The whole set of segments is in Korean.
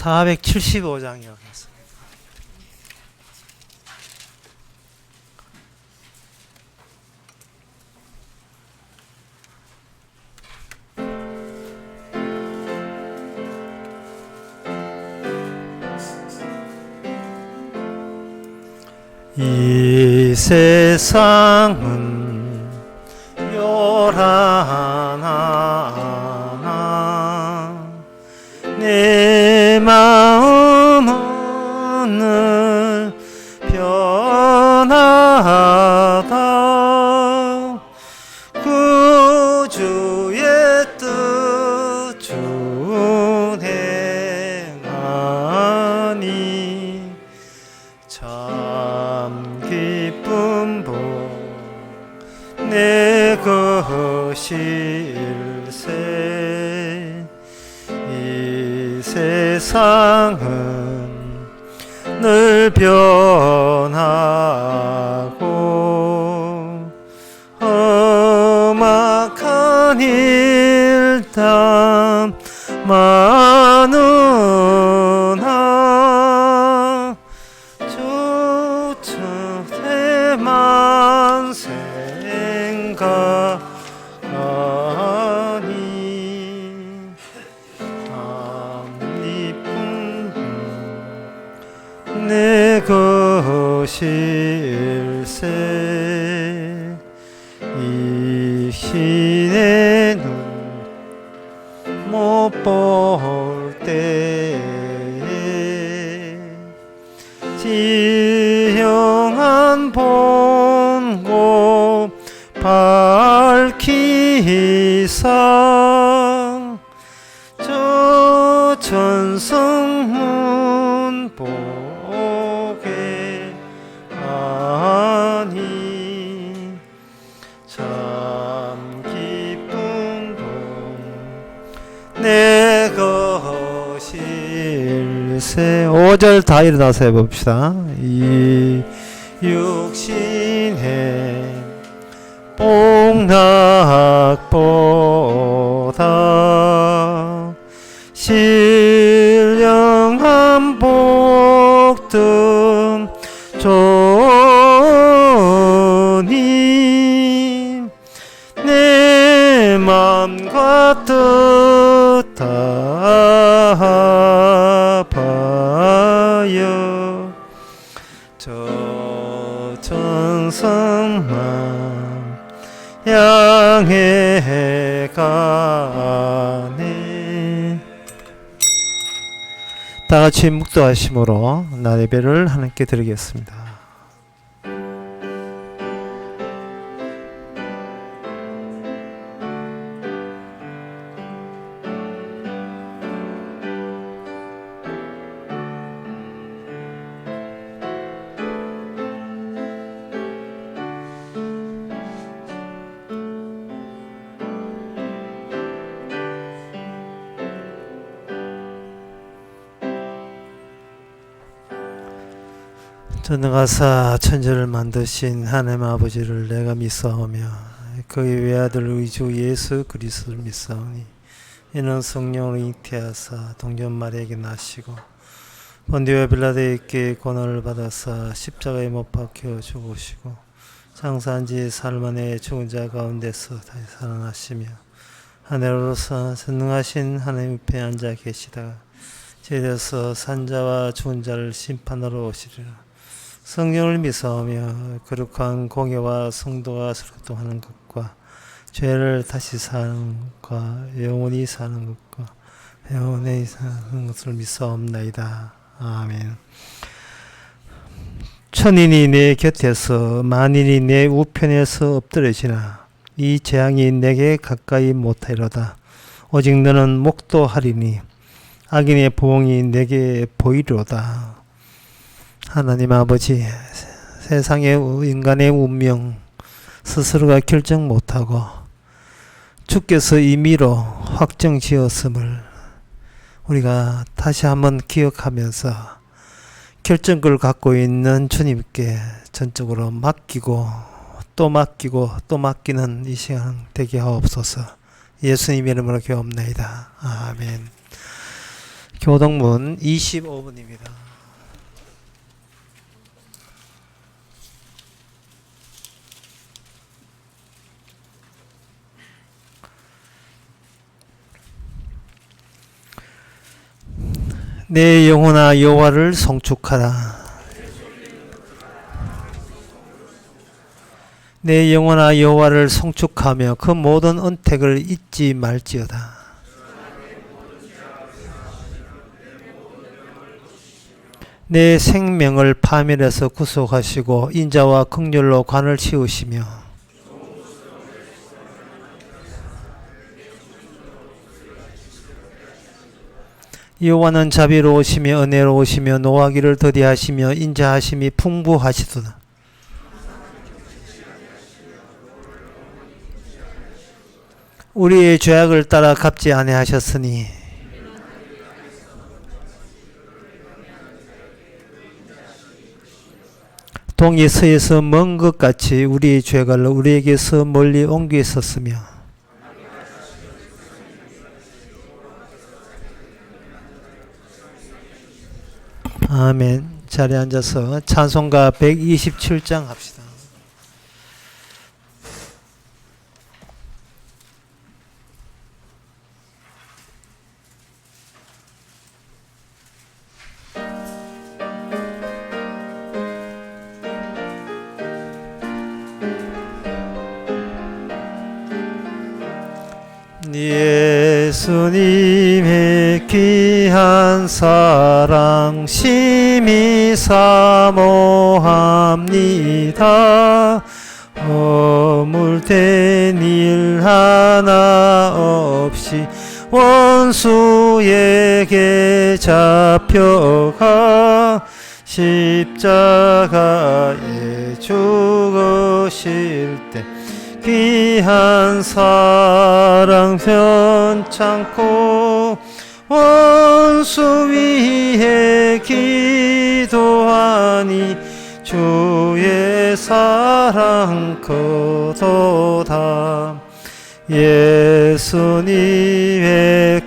475장이었습니다. 이 세상은 요란하나 내 마음은 늘 변하다. 구주의 뜻 준행하니 참 기쁜 복 내 것일세. 이 세상은 늘 변하고 험악한 일담 많으나 주처대만 생각하니 참 이쁜 내 것일세. 이 신의 눈 못 볼 때에 지형한 본고 밝히사 저 천성문 보게 하니 참 기쁜 복 내 것일세. 5절 다 일어나서 해봅시다. 이 육신의 복락보다 신령한 복등 좋으니 내 맘과 뜻 다하여 저 천성만 향해 가네. 다같이 묵도하심으로 나 예배를 하나님께 드리겠습니다. 전능하사 천지를 만드신 하나님 아버지를 내가 믿사오며 그의 외아들 우리 주 예수 그리스도를 믿사오니 이는 성령으로 잉태하사 동전 마리아에게 나시고 본디오 빌라도에게 고난을 받아사 십자가에 못 박혀 죽으시고 장사한 지 사흘 만에 죽은 자 가운데서 다시 살아나시며 하늘로서 전능하신 하나님 옆에 앉아 계시다가 제대해서 산자와 죽은 자를 심판하러 오시리라. 성령을 믿사오며 거룩한 공예와 성도가 소통하는 것과 죄를 다시 사는 것과 영원히 사는 것과 영원히 사는 것을 믿사옵나이다. 아멘. 천인이 내 곁에서 만인이 내 우편에서 엎드려지나 이 재앙이 내게 가까이 못하리로다. 오직 너는 목도하리니 악인의 보응이 내게 보이리로다. 하나님 아버지, 세상의 인간의 운명 스스로가 결정 못하고 주께서 임의로 확정지었음을 우리가 다시 한번 기억하면서 결정권을 갖고 있는 주님께 전적으로 맡기고 또 맡기는 이 시간 되게 하옵소서. 예수님 이름으로 기도합나이다. 아멘. 교동문 25분입니다. 내 영혼아 여호와를 송축하라. 내 영혼아 여호와를 송축하며 그 모든 은택을 잊지 말지어다. 내 생명을 파멸해서 구속하시고 인자와 긍휼로 관을 치우시며 여호와는 자비로우시며 은혜로우시며 노하기를 더디하시며 인자하심이 풍부하시도다. 우리의 죄악을 따라 갚지 아니하셨으니 동이 서에서 먼 것 같이 우리의 죄를 우리에게서 멀리 옮기셨으며 아멘. 자리에 앉아서 찬송가 127장 합시다. 예수님의 귀한 사랑 심히 사모합니다. 허물된 일 하나 없이 원수에게 잡혀가 십자가에 죽으실 때 귀한 사랑 편찮고 원수 위에 기도하니 주의 사랑 크도다. 예수님의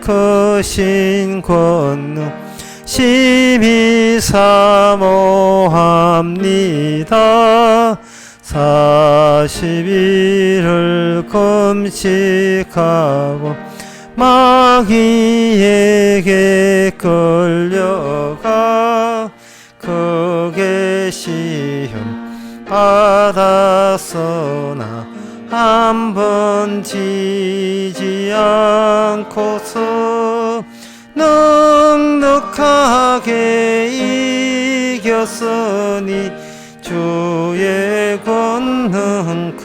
크신 권능 심히 사모합니다. 40일을 금식하고 마귀에게 끌려가 크게 시험 받았으나 한 번 지지 않고서 넉넉하게 이겼으니 주의 권능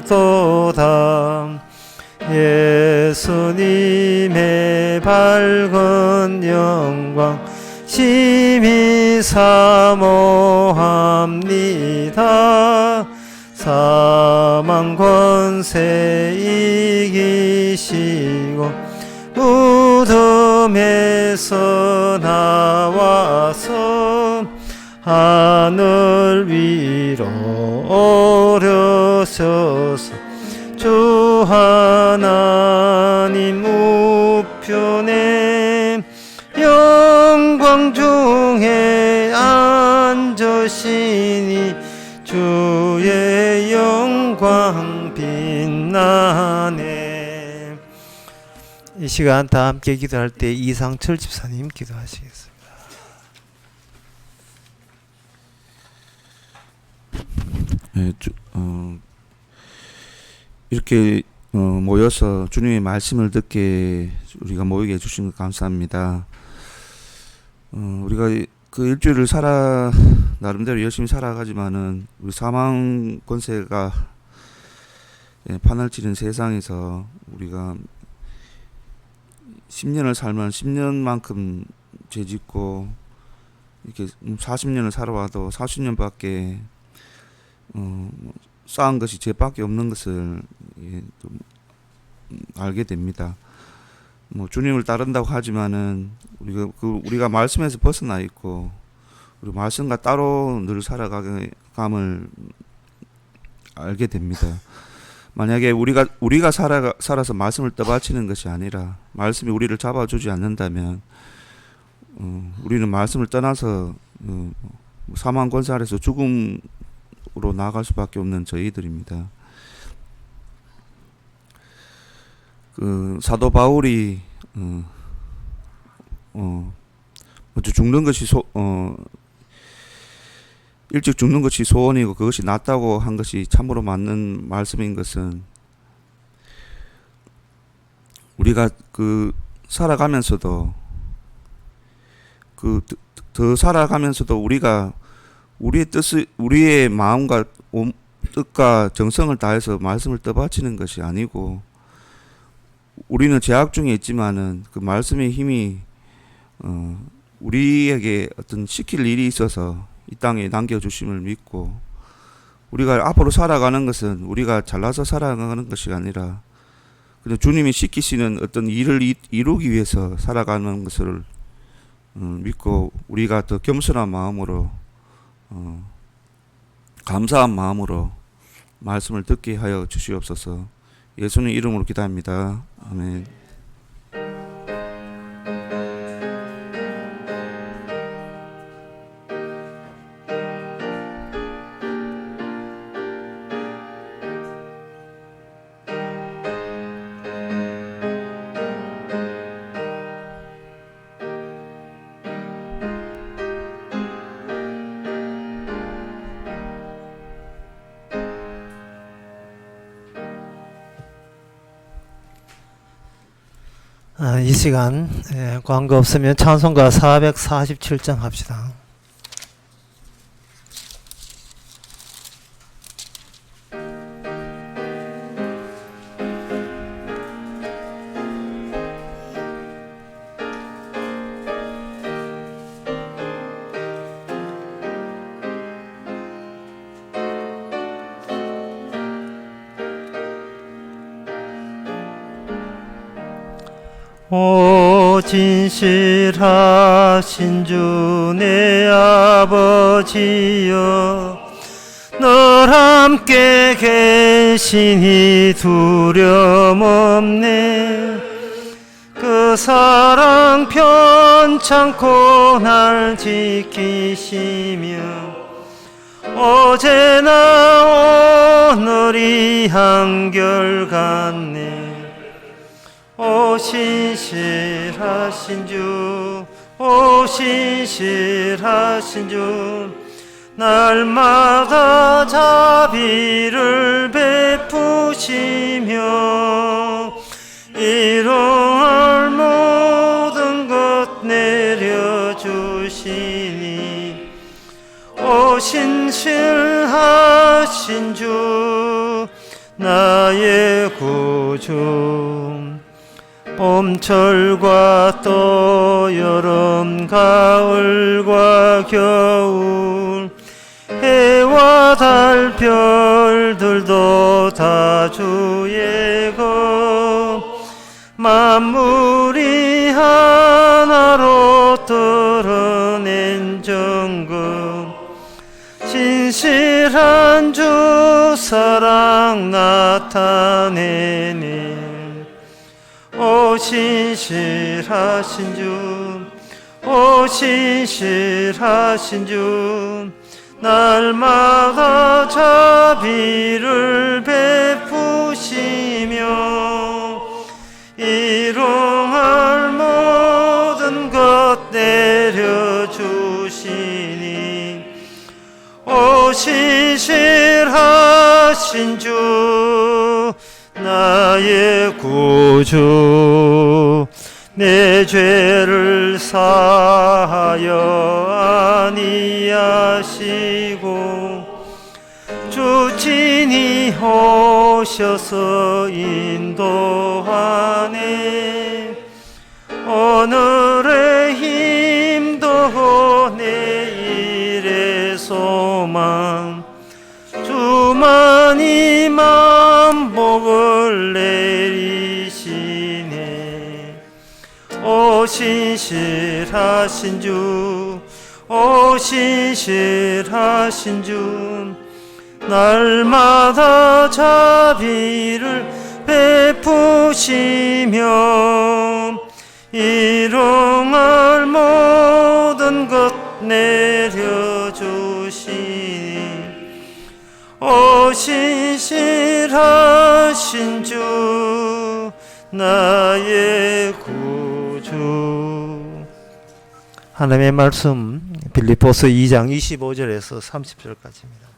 크도다. 예수님의 밝은 영광 심히 사모합니다. 사망 권세 이기시고 무덤에서 나와서 하늘 위로 오르셔서 주 하나님 우편에 영광 중에 앉으시니 주의 영광 빛나네. 이 시간 다 함께 기도할 때 이상철 집사님 기도하시겠습니다. 네, 이렇게 모여서 주님의 말씀을 듣게 우리가 모이게 해주신 것 감사합니다. 우리가 그 일주일을 나름대로 열심히 살아가지만은 우리 사망 권세가 판을 치는 세상에서 우리가 10년을 살면 10년만큼 죄짓고 이렇게 40년을 살아와도 40년밖에 쌓은 것이 죄밖에 없는 것을 좀 알게 됩니다. 주님을 따른다고 하지만은 우리가 말씀에서 벗어나 있고 우리 말씀과 따로 늘 살아감을 알게 됩니다. 만약에 우리가 살아서 말씀을 떠받치는 것이 아니라 말씀이 우리를 잡아주지 않는다면 우리는 말씀을 떠나서 사망 권세 아래서 죽음으로 나아갈 수밖에 없는 저희들입니다. 그 사도 바울이 죽는 것이 일찍 죽는 것이 소원이고 그것이 낫다고 한 것이 참으로 맞는 말씀인 것은, 우리가 그 살아가면서도 더 살아가면서도 우리가 우리의 마음과 뜻과 정성을 다해서 말씀을 떠받치는 것이 아니고, 우리는 죄악 중에 있지만은 그 말씀의 힘이 우리에게 어떤 시킬 일이 있어서 이 땅에 남겨주심을 믿고, 우리가 앞으로 살아가는 것은 우리가 잘나서 살아가는 것이 아니라 그냥 주님이 시키시는 어떤 일을 이루기 위해서 살아가는 것을 믿고, 우리가 더 겸손한 마음으로 감사한 마음으로 말씀을 듣게 하여 주시옵소서. 예수님 이름으로 기도합니다. 아멘. 이 시간 광고 없으면 찬송가 447장 합시다. 오 진실하신 주 내 아버지여, 늘 함께 계시니 두려움 없네. 그 사랑 편찮고 날 지키시며 어제나 오늘이 한결같네. 오 신실하신 주, 오 신실하신 주, 날마다 자비를 베푸시며 일용할 모든 것 내려주시니, 오 신실하신 주, 나의 구주. 봄철과 또 여름 가을과 겨울, 해와 달 별들도 다 주의 것, 만물이 하나로 드러낸 정금, 신실한 주 사랑 나타내네. 오 신실하신 주, 오 신실하신 주, 날마다 자비를 베푸시며 일용할 모든 것 내려주시니, 오 신실하신 주, 나의 구주. 내 죄를 사하여 아니하시고 주 친히 오셔서 인도하네. 오늘의 힘도 내일의 소망, 주만이 만복을 내리시네. 오 신실하신 주, 오 신실하신 주, 날마다 자비를 베푸시며 일용할 모든 것 내려주시니 오 신실하신 주 나의 구주. 하나님의 말씀 빌립보서 2장 25절에서 30절까지입니다.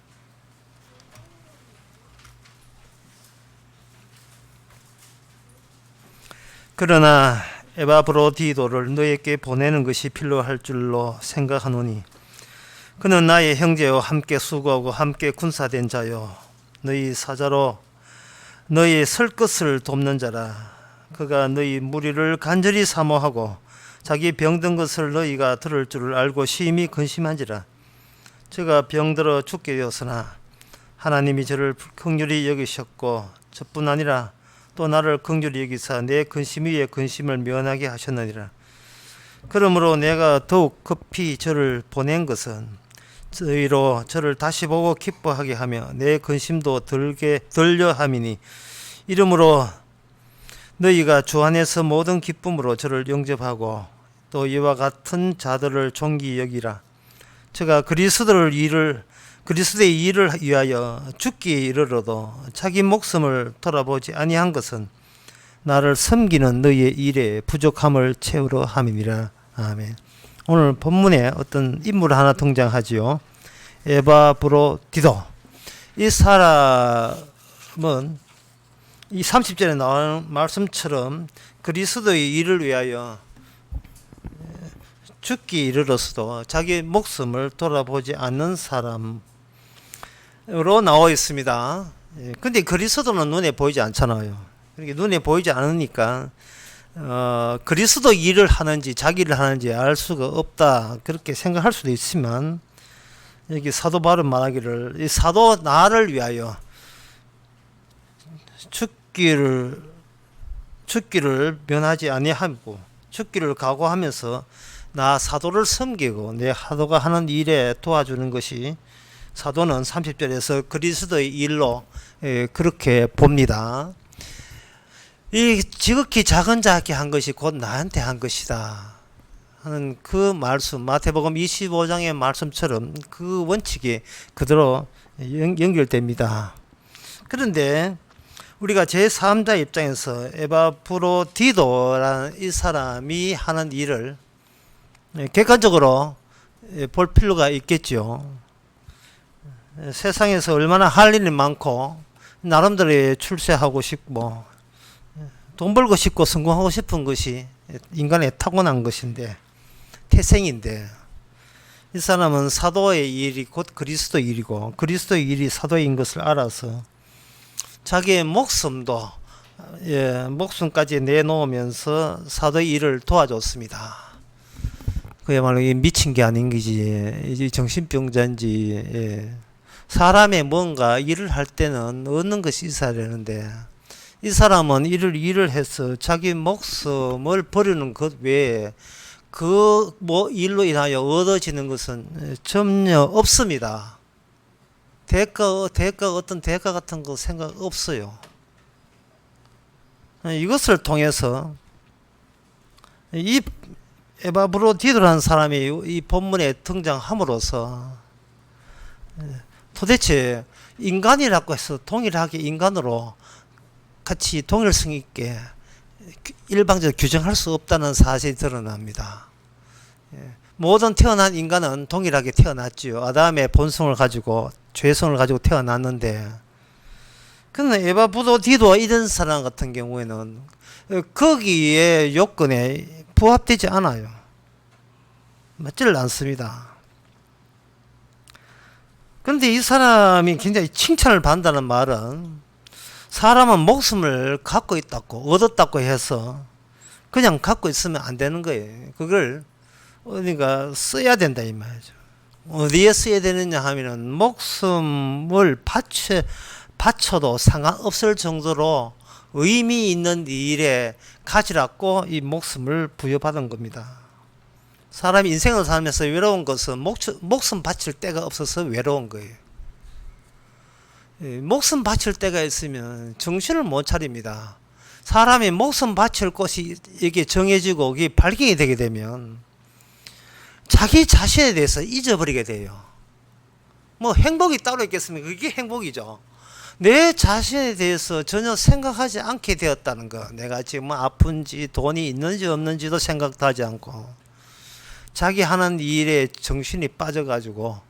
그러나 에바브로디도를 너에게 보내는 것이 필요할 줄로 생각하노니 그는 나의 형제요 함께 수고하고 함께 군사된 자요 너희 사자로 너희 설 것을 돕는 자라. 그가 너희 무리를 간절히 사모하고 자기 병든 것을 너희가 들을 줄을 알고 심히 근심한지라. 저가 병들어 죽게 되었으나 하나님이 저를 긍휼히 여기셨고 저뿐 아니라 또 나를 긍휼히 여기사 내 근심 위에 근심을 면하게 하셨느니라. 그러므로 내가 더욱 급히 저를 보낸 것은 저희로 저를 다시 보고 기뻐하게 하며 내 근심도 덜려 함이니 이러므로 너희가 주 안에서 모든 기쁨으로 저를 영접하고 또 이와 같은 자들을 존귀 여기라. 제가 그리스도의 일을 위하여 죽기에 이르러도 자기 목숨을 돌아보지 아니한 것은 나를 섬기는 너희의 일에 부족함을 채우려 함이니라. 아멘. 오늘 본문에 어떤 인물 하나 등장하지요. 에바브로디도. 이 사람은 이 30절에 나오는 말씀처럼 그리스도의 일을 위하여 죽기 이르러서도 자기 목숨을 돌아보지 않는 사람으로 나와 있습니다. 근데 그리스도는 눈에 보이지 않잖아요. 눈에 보이지 않으니까 그리스도 일을 하는지 자기 일을 하는지 알 수가 없다 그렇게 생각할 수도 있지만 여기 사도 바울은 말하기를 이 사도 나를 위하여 죽기를 면하지 아니하고 죽기를 각오하면서 나 사도를 섬기고 내 사도가 하는 일에 도와주는 것이 사도는 30절에서 그리스도의 일로 그렇게 봅니다. 이 지극히 작은 자에게 한 것이 곧 나한테 한 것이다 하는 그 말씀, 마태복음 25장의 말씀처럼 그 원칙이 그대로 연결됩니다. 그런데 우리가 제3자 입장에서 에바브로디도라는 이 사람이 하는 일을 객관적으로 볼 필요가 있겠죠. 세상에서 얼마나 할 일이 많고 나름대로 출세하고 싶고 돈 벌고 싶고 성공하고 싶은 것이 인간의 타고난 것인데 태생인데 이 사람은 사도의 일이 곧 그리스도 일이고 그리스도의 일이 사도인 것을 알아서 자기의 목숨도 목숨까지 내놓으면서 사도의 일을 도와줬습니다. 그야말로 미친 게 아닌 거지 정신병자인지 사람의 뭔가 일을 할 때는 얻는 것이 있어야 되는데 이 사람은 일을 해서 자기 목숨을 버리는 것 외에 그 일로 인하여 얻어지는 것은 전혀 없습니다. 어떤 대가 같은 거 생각 없어요. 이것을 통해서 이 에바브로디도라는 사람이 이 본문에 등장함으로써 도대체 인간이라고 해서 동일하게 인간으로 같이 동일성 있게 일방적으로 규정할 수 없다는 사실이 드러납니다. 모든 태어난 인간은 동일하게 태어났지요. 아담의 본성을 가지고 죄성을 가지고 태어났는데 그런데 에바브로디도 이런 사람 같은 경우에는 거기에 요건에 부합되지 않아요. 맞지를 않습니다. 그런데 이 사람이 굉장히 칭찬을 받는다는 말은 사람은 목숨을 갖고 있다고 얻었다고 해서 그냥 갖고 있으면 안 되는 거예요. 그걸 어디가 써야 된다 이 말이죠. 어디에 써야 되느냐 하면은 목숨을 바쳐도 상관없을 정도로 의미 있는 일에 가지라고 이 목숨을 부여받은 겁니다. 사람이 인생을 살면서 외로운 것은 목숨 바칠 때가 없어서 외로운 거예요. 목숨 바칠 때가 있으면 정신을 못 차립니다. 사람이 목숨 바칠 곳이 이게 정해지고 이게 발견이 되게 되면 자기 자신에 대해서 잊어버리게 돼요. 뭐 행복이 따로 있겠습니까? 그게 행복이죠. 내 자신에 대해서 전혀 생각하지 않게 되었다는 거. 내가 지금 아픈지 돈이 있는지 없는지도 생각도 하지 않고 자기 하는 일에 정신이 빠져가지고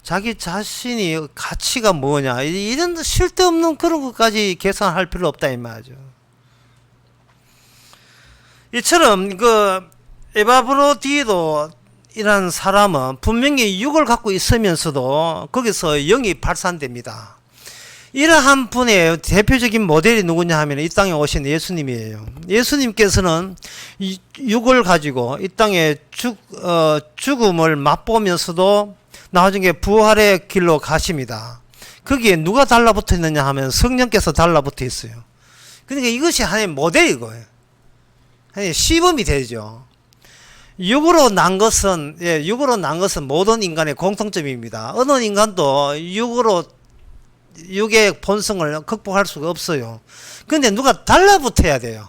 자기 자신이 가치가 뭐냐 이런 쓸데없는 그런 것까지 계산할 필요 없다 이 말이죠. 이처럼 그 에바브로디도 이란 사람은 분명히 육을 갖고 있으면서도 거기서 영이 발산됩니다. 이러한 분의 대표적인 모델이 누구냐 하면 이 땅에 오신 예수님이에요. 예수님께서는 이 육을 가지고 이 땅에 죽음을 맛보면서도 나중에 부활의 길로 가십니다. 거기에 누가 달라붙어 있느냐 하면 성령께서 달라붙어 있어요. 그러니까 이것이 하나의 모델인 거예요. 하나의 시범이 되죠. 육으로 난 것은 모든 인간의 공통점입니다. 어느 인간도 육의 본성을 극복할 수가 없어요. 그런데 누가 달라붙어야 돼요.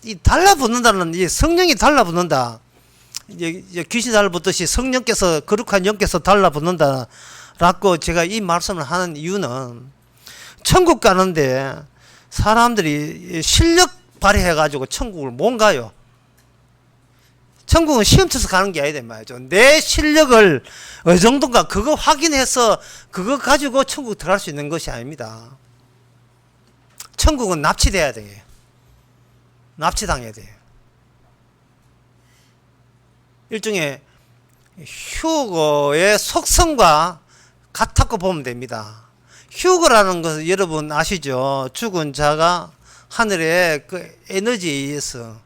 이 달라붙는다는 이 성령이 달라붙는다. 이제 귀신 달라붙듯이 성령께서 거룩한 영께서 달라붙는다라고 제가 이 말씀을 하는 이유는 천국 가는데 사람들이 실력 발휘해 가지고 천국을 못 가요. 천국은 시험 쳐서 가는 게 아니다 말이죠. 내 실력을 어느 정도인가 그거 확인해서 그거 가지고 천국 들어갈 수 있는 것이 아닙니다. 천국은 납치돼야 돼요. 납치당해야 돼요. 일종의 휴거의 속성과 같다고 보면 됩니다. 휴거라는 것은 여러분 아시죠? 죽은 자가 하늘의 그 에너지에 의해서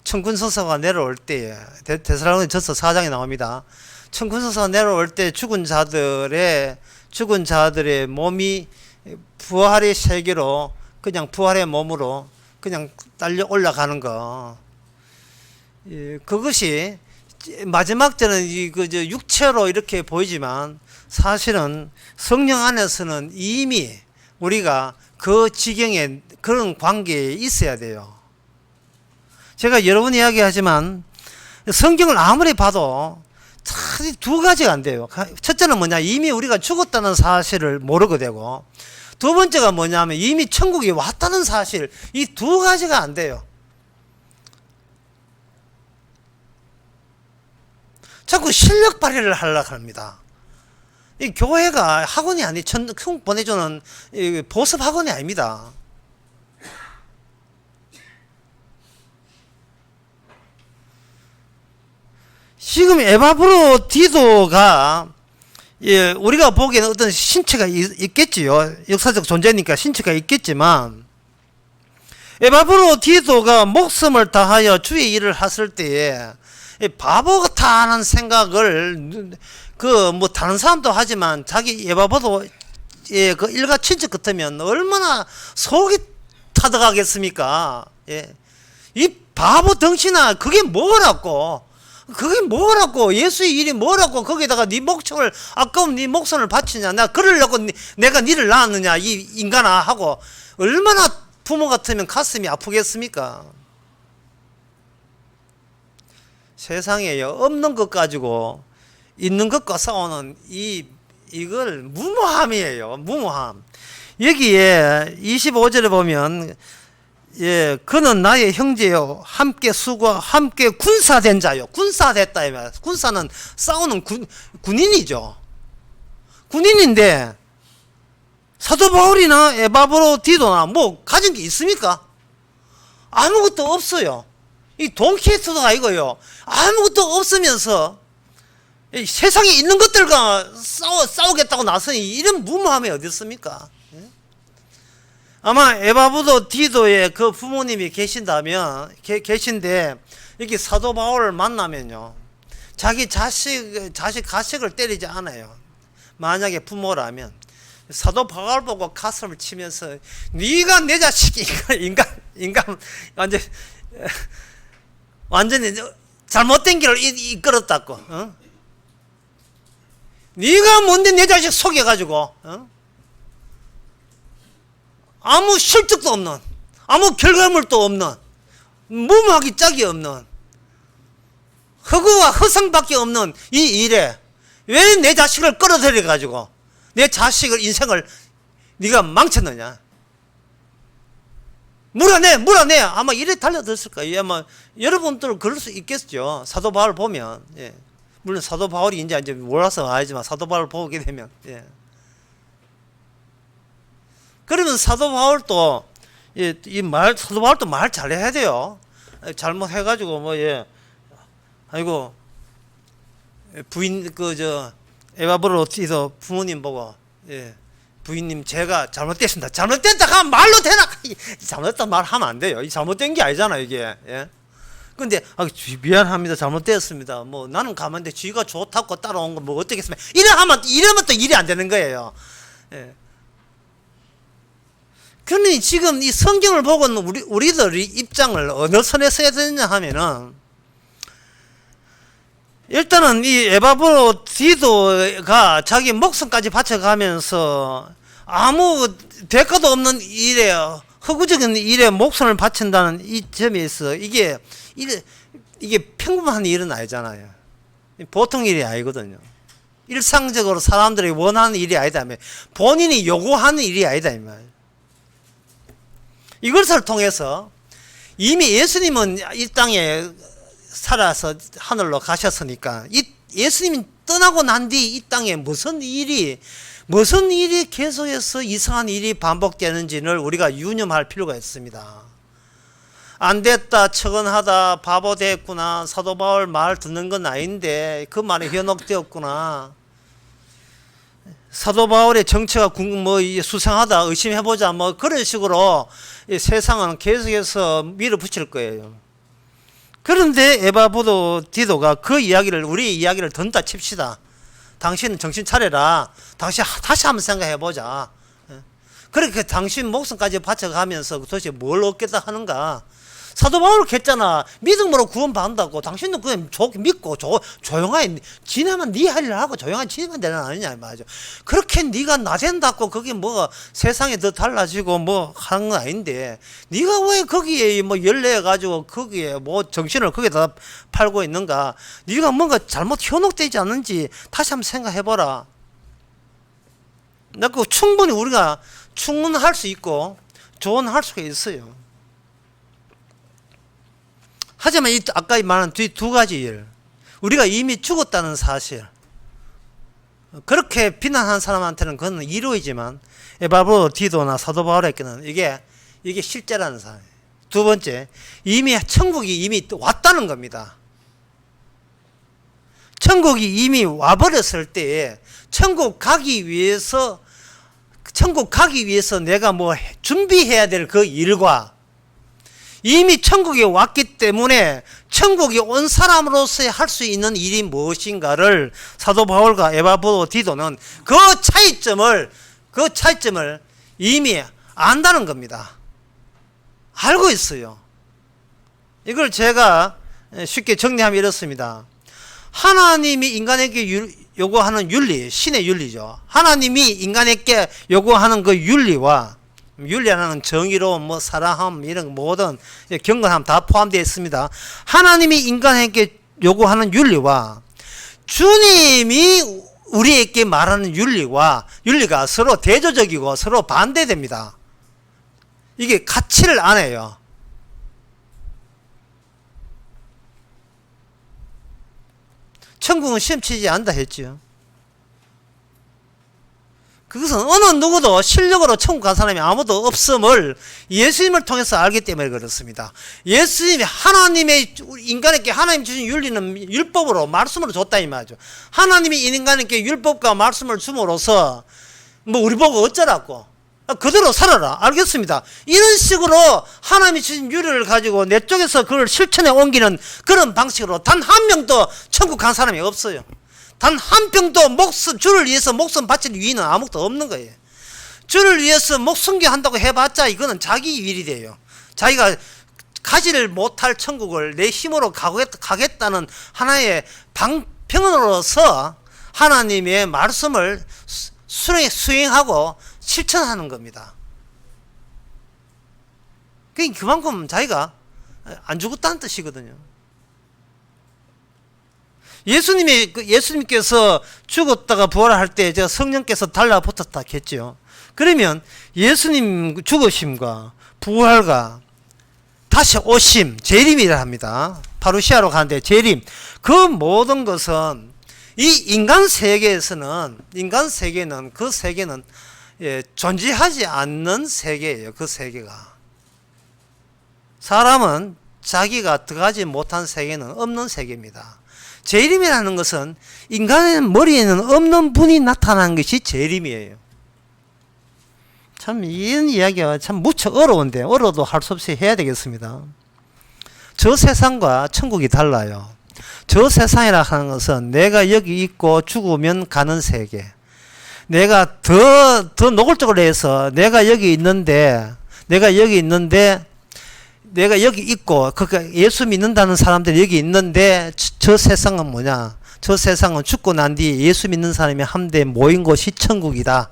천군성사가 내려올 때에 데살로니가전서 4장에 나옵니다. 천군성사가 내려올 때 죽은 자들의 몸이 부활의 세계로 그냥 부활의 몸으로 그냥 달려 올라가는 거. 그것이 마지막 때는 육체로 이렇게 보이지만 사실은 성령 안에서는 이미 우리가 그 지경에 그런 관계에 있어야 돼요. 제가 여러 번 이야기하지만 성경을 아무리 봐도 두 가지가 안 돼요. 첫째는 뭐냐, 이미 우리가 죽었다는 사실을 모르게 되고, 두 번째가 뭐냐면 이미 천국이 왔다는 사실, 이 두 가지가 안 돼요. 자꾸 실력 발휘를 하려고 합니다. 이 교회가 학원이 아니, 천국 보내주는 보습 학원이 아닙니다. 지금 에바브로디도가 우리가 보기에는 어떤 신체가 있겠지요. 역사적 존재니까 신체가 있겠지만 에바브로디도가 목숨을 다하여 주의 일을 했을 때에 바보 같아 하는 생각을 다른 사람도 하지만 자기 에바브로도 그 일가 친척 같으면 얼마나 속이 타들어가겠습니까? 이 바보 덩신아, 그게 뭐라고? 예수의 일이 뭐라고 거기다가 네 목청을 아까운 네 목숨을 바치냐, 나 그러려고 내가 니를 낳았느냐 이 인간아 하고 얼마나 부모 같으면 가슴이 아프겠습니까? 세상에 없는 것 가지고 있는 것과 싸우는 이걸 무모함이에요. 무모함. 여기에 25절에 보면 그는 나의 형제요, 함께 수고와 함께 군사된 자요. 군사됐다 이 말. 군사는 싸우는 군인이죠. 군인인데 사도 바울이나 에바브로디도나 뭐 가진 게 있습니까? 아무것도 없어요. 이 돈키호테가 이거요. 아무것도 없으면서 세상에 있는 것들과 싸우겠다고 나서니 이런 무모함이 어디 있습니까? 아마 에바브로디도의 그 부모님이 계신데 이렇게 사도 바울을 만나면요, 자기 자식 가식을 때리지 않아요. 만약에 부모라면 사도 바울 보고 가슴을 치면서 네가 내 자식이 인간 완전히 잘못된 길을 이끌었다고. 어? 네가 뭔데 내 자식 속여가지고, 어? 아무 실적도 없는, 아무 결과물도 없는, 무모하기 짝이 없는, 허구와 허상밖에 없는 이 일에 왜 내 자식을 끌어들여 가지고 내 자식을 인생을 네가 망쳤느냐. 물어내 아마 이래 달려들었을 거예요. 아마 여러분들 그럴 수 있겠죠. 사도 바울 보면, 예. 물론 사도 바울이 이제 몰라서 알지만 사도 바울 보게 되면, 예. 그러면 사도 바울도 사도 바울도 말 잘해야 돼요. 잘못해가지고 뭐, 예. 아이고, 부인 에바브로티서 부모님 보고, 예. 부인님 제가 잘못됐습니다. 잘못됐다 하면 말로 되나? 잘못됐다 말하면 안 돼요. 이 잘못된 게 아니잖아 이게. 예? 근데 미안합니다. 잘못되었습니다. 뭐 나는 가만데 쥐가 좋다고 따라온 거 뭐 어떻겠습니까? 이러면 또 일이 안 되는 거예요. 예. 그러니 지금 이 성경을 보고는 우리들이 입장을 어느 선에 서야 되느냐 하면은, 일단은 이 에바브로디도가 자기 목숨까지 바쳐가면서 아무 대가도 없는 일에, 허구적인 일에 목숨을 바친다는 이 점에서 이게 평범한 일은 아니잖아요. 보통 일이 아니거든요. 일상적으로 사람들이 원하는 일이 아니다. 본인이 요구하는 일이 아니다. 이것을 통해서 이미 예수님은 이 땅에 살아서 하늘로 가셨으니까, 이 예수님이 떠나고 난 뒤 이 땅에 무슨 일이 계속해서 이상한 일이 반복되는지를 우리가 유념할 필요가 있습니다. 안 됐다, 척언하다, 바보 됐구나, 사도 바울 말 듣는 건 아닌데 그 말에 현혹되었구나, 사도 바울의 정체가 수상하다, 의심해보자, 뭐 그런 식으로 세상은 계속해서 밀어붙일 거예요. 그런데 에바브로디도가 그 이야기를, 우리 이야기를 던다 칩시다. 당신은 정신 차려라. 당신 다시 한번 생각해보자. 그렇게 당신 목숨까지 바쳐가면서 도대체 뭘 얻겠다 하는가. 사도 바울 했잖아. 믿음으로 구원받는다고. 당신도 그냥 믿고 조용하게 지나면 네 할 일 하고 조용하게 지내면 되는 아니냐 말이죠. 그렇게 네가 나댄다고 그게 뭐 세상에 더 달라지고 뭐 하는 건 아닌데, 네가 왜 거기에 뭐 열려가지고 거기에 뭐 정신을 거기다 팔고 있는가. 네가 뭔가 잘못 현혹되지 않는지 다시 한번 생각해보라. 충분히 우리가 충분할 수 있고 조언할 수가 있어요. 하지만 아까 말한 두 가지 일, 우리가 이미 죽었다는 사실, 그렇게 비난한 사람한테는 그건 이루이지만 에바브로디도나 사도 바울에게는 이게 실제라는 사실. 두 번째, 천국이 이미 왔다는 겁니다. 천국이 이미 와버렸을 때에 천국 가기 위해서 내가 뭐 준비해야 될 그 일과, 이미 천국에 왔기 때문에 천국에 온 사람으로서 할 수 있는 일이 무엇인가를 사도 바울과 에바브로디도는 그 차이점을 이미 안다는 겁니다. 알고 있어요. 이걸 제가 쉽게 정리하면 이렇습니다. 하나님이 인간에게 요구하는 윤리, 신의 윤리죠. 하나님이 인간에게 요구하는 그 윤리와, 윤리라는 정의로움, 뭐 사랑함, 이런 모든 경건함 다 포함되어 있습니다. 하나님이 인간에게 요구하는 윤리와 주님이 우리에게 말하는 윤리가 서로 대조적이고 서로 반대됩니다. 이게 같이를 안 해요. 천국은 시험 치지 않는다 했죠. 그것은 어느 누구도 실력으로 천국 간 사람이 아무도 없음을 예수님을 통해서 알기 때문에 그렇습니다. 예수님이 인간에게 하나님 주신 윤리는 율법으로, 말씀으로 줬다 이 말이죠. 하나님이 인간에게 율법과 말씀을 줌으로써 뭐 우리 보고 어쩌라고, 그대로 살아라, 알겠습니다, 이런 식으로 하나님이 주신 윤리를 가지고 내 쪽에서 그걸 실천해 옮기는 그런 방식으로 단 한 명도 천국 간 사람이 없어요. 단 한 명도 주를 위해서 목숨 바칠 위인은 아무것도 없는 거예요. 주를 위해서 목숨기 한다고 해봤자 이거는 자기 일이 돼요. 자기가 가지를 못할 천국을 내 힘으로 가겠다는 하나의 방편으로서 하나님의 말씀을 수행하고 실천하는 겁니다. 그만큼 자기가 안 죽었다는 뜻이거든요. 예수님께서 죽었다가 부활할 때 제가 성령께서 달라붙었다 했죠. 그러면 예수님 죽으심과 부활과 다시 오심, 재림이라 합니다. 파루시아로 가는데 재림. 그 모든 것은 이 인간 세계에서는 그 세계는 존재하지 않는 세계예요. 그 세계가. 사람은 자기가 들어가지 못한 세계는 없는 세계입니다. 재림이라는 것은 인간의 머리에는 없는 분이 나타나는 것이 재림이에요. 참 이런 이야기가 참 무척 어려운데 어려도 할 수 없이 해야 되겠습니다. 저 세상과 천국이 달라요. 저 세상이라 하는 것은 내가 여기 있고 죽으면 가는 세계. 내가 더 노골적으로 해서 내가 여기 있고 그러니까 예수 믿는다는 사람들이 여기 있는데 저 세상은 뭐냐? 저 세상은 죽고 난 뒤에 예수 믿는 사람이 함대 모인 곳이 천국이다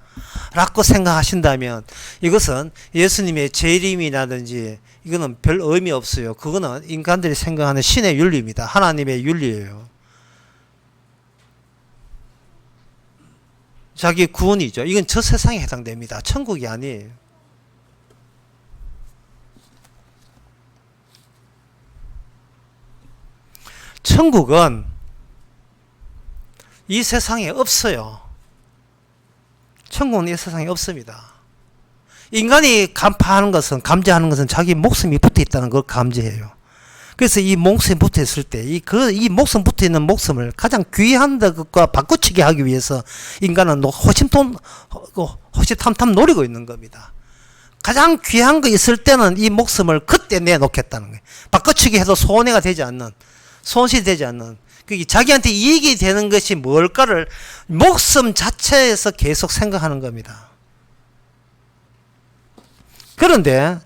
라고 생각하신다면 이것은 예수님의 재림이라든지 이거는 별 의미 없어요. 그거는 인간들이 생각하는 신의 윤리입니다. 하나님의 윤리예요. 자기 구원이죠. 이건 저 세상에 해당됩니다. 천국이 아니에요. 천국은 이 세상에 없어요. 천국은 이 세상에 없습니다. 인간이 감지하는 것은 자기 목숨이 붙어 있다는 걸 감지해요. 그래서 이 목숨이 붙어 있을 때, 이 목숨 붙어 있는 목숨을 가장 귀한 것과 바꾸치게 하기 위해서 인간은 호시탐탐 노리고 있는 겁니다. 가장 귀한 거 있을 때는 이 목숨을 그때 내놓겠다는 거예요. 바꾸치기 해도 손해가 되지 않는, 손실이 되지 않는, 자기한테 이익이 되는 것이 뭘까를 목숨 자체에서 계속 생각하는 겁니다. 그런데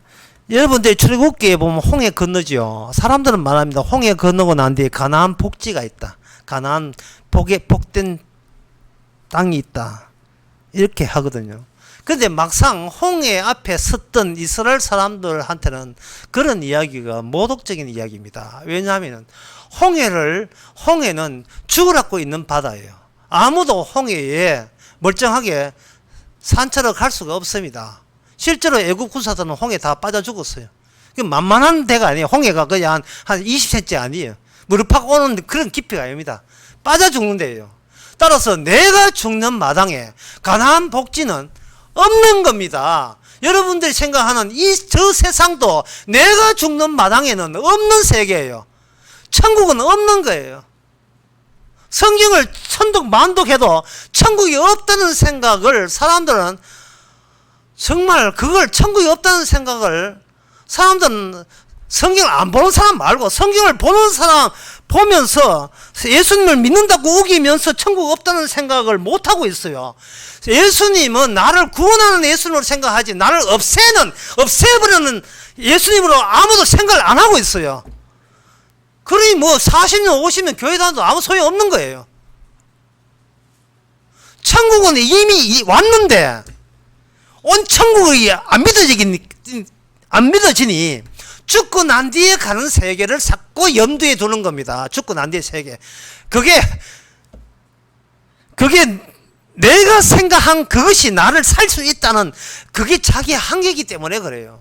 여러분들 출애굽기에 보면 홍해 건너지요. 사람들은 말합니다. 홍해 건너고 난 뒤에 가나안 복지가 있다. 가나안 복된 땅이 있다. 이렇게 하거든요. 그런데 막상 홍해 앞에 섰던 이스라엘 사람들한테는 그런 이야기가 모독적인 이야기입니다. 왜냐하면 홍해는 죽으라고 있는 바다예요. 아무도 홍해에 멀쩡하게 산처럼 갈 수가 없습니다. 실제로 애국 군사들은 홍해 다 빠져 죽었어요. 만만한 데가 아니에요. 홍해가 그냥 한 20cm 아니에요. 무릎팍 오는 그런 깊이가 아닙니다. 빠져 죽는 데예요. 따라서 내가 죽는 마당에 가나안 복지는 없는 겁니다. 여러분들이 생각하는 저 세상도 내가 죽는 마당에는 없는 세계예요. 천국은 없는 거예요. 성경을 천독 만독해도 천국이 없다는 생각을 사람들은 정말 그걸 천국이 없다는 생각을 사람들은 성경을 안 보는 사람 말고 성경을 보는 사람 보면서 예수님을 믿는다고 우기면서 천국 없다는 생각을 못하고 있어요. 예수님은 나를 구원하는 예수님으로 생각하지 나를 없애버리는 예수님으로 아무도 생각을 안 하고 있어요. 그러니 40년 50년 교회 다녀도 아무 소용 없는 거예요. 천국은 이미 왔는데 온 천국이 안 믿어지니 죽고 난 뒤에 가는 세계를 자꾸 염두에 두는 겁니다. 죽고 난 뒤의 세계. 그게 내가 생각한 그것이 나를 살 수 있다는 그게 자기 한계이기 때문에 그래요.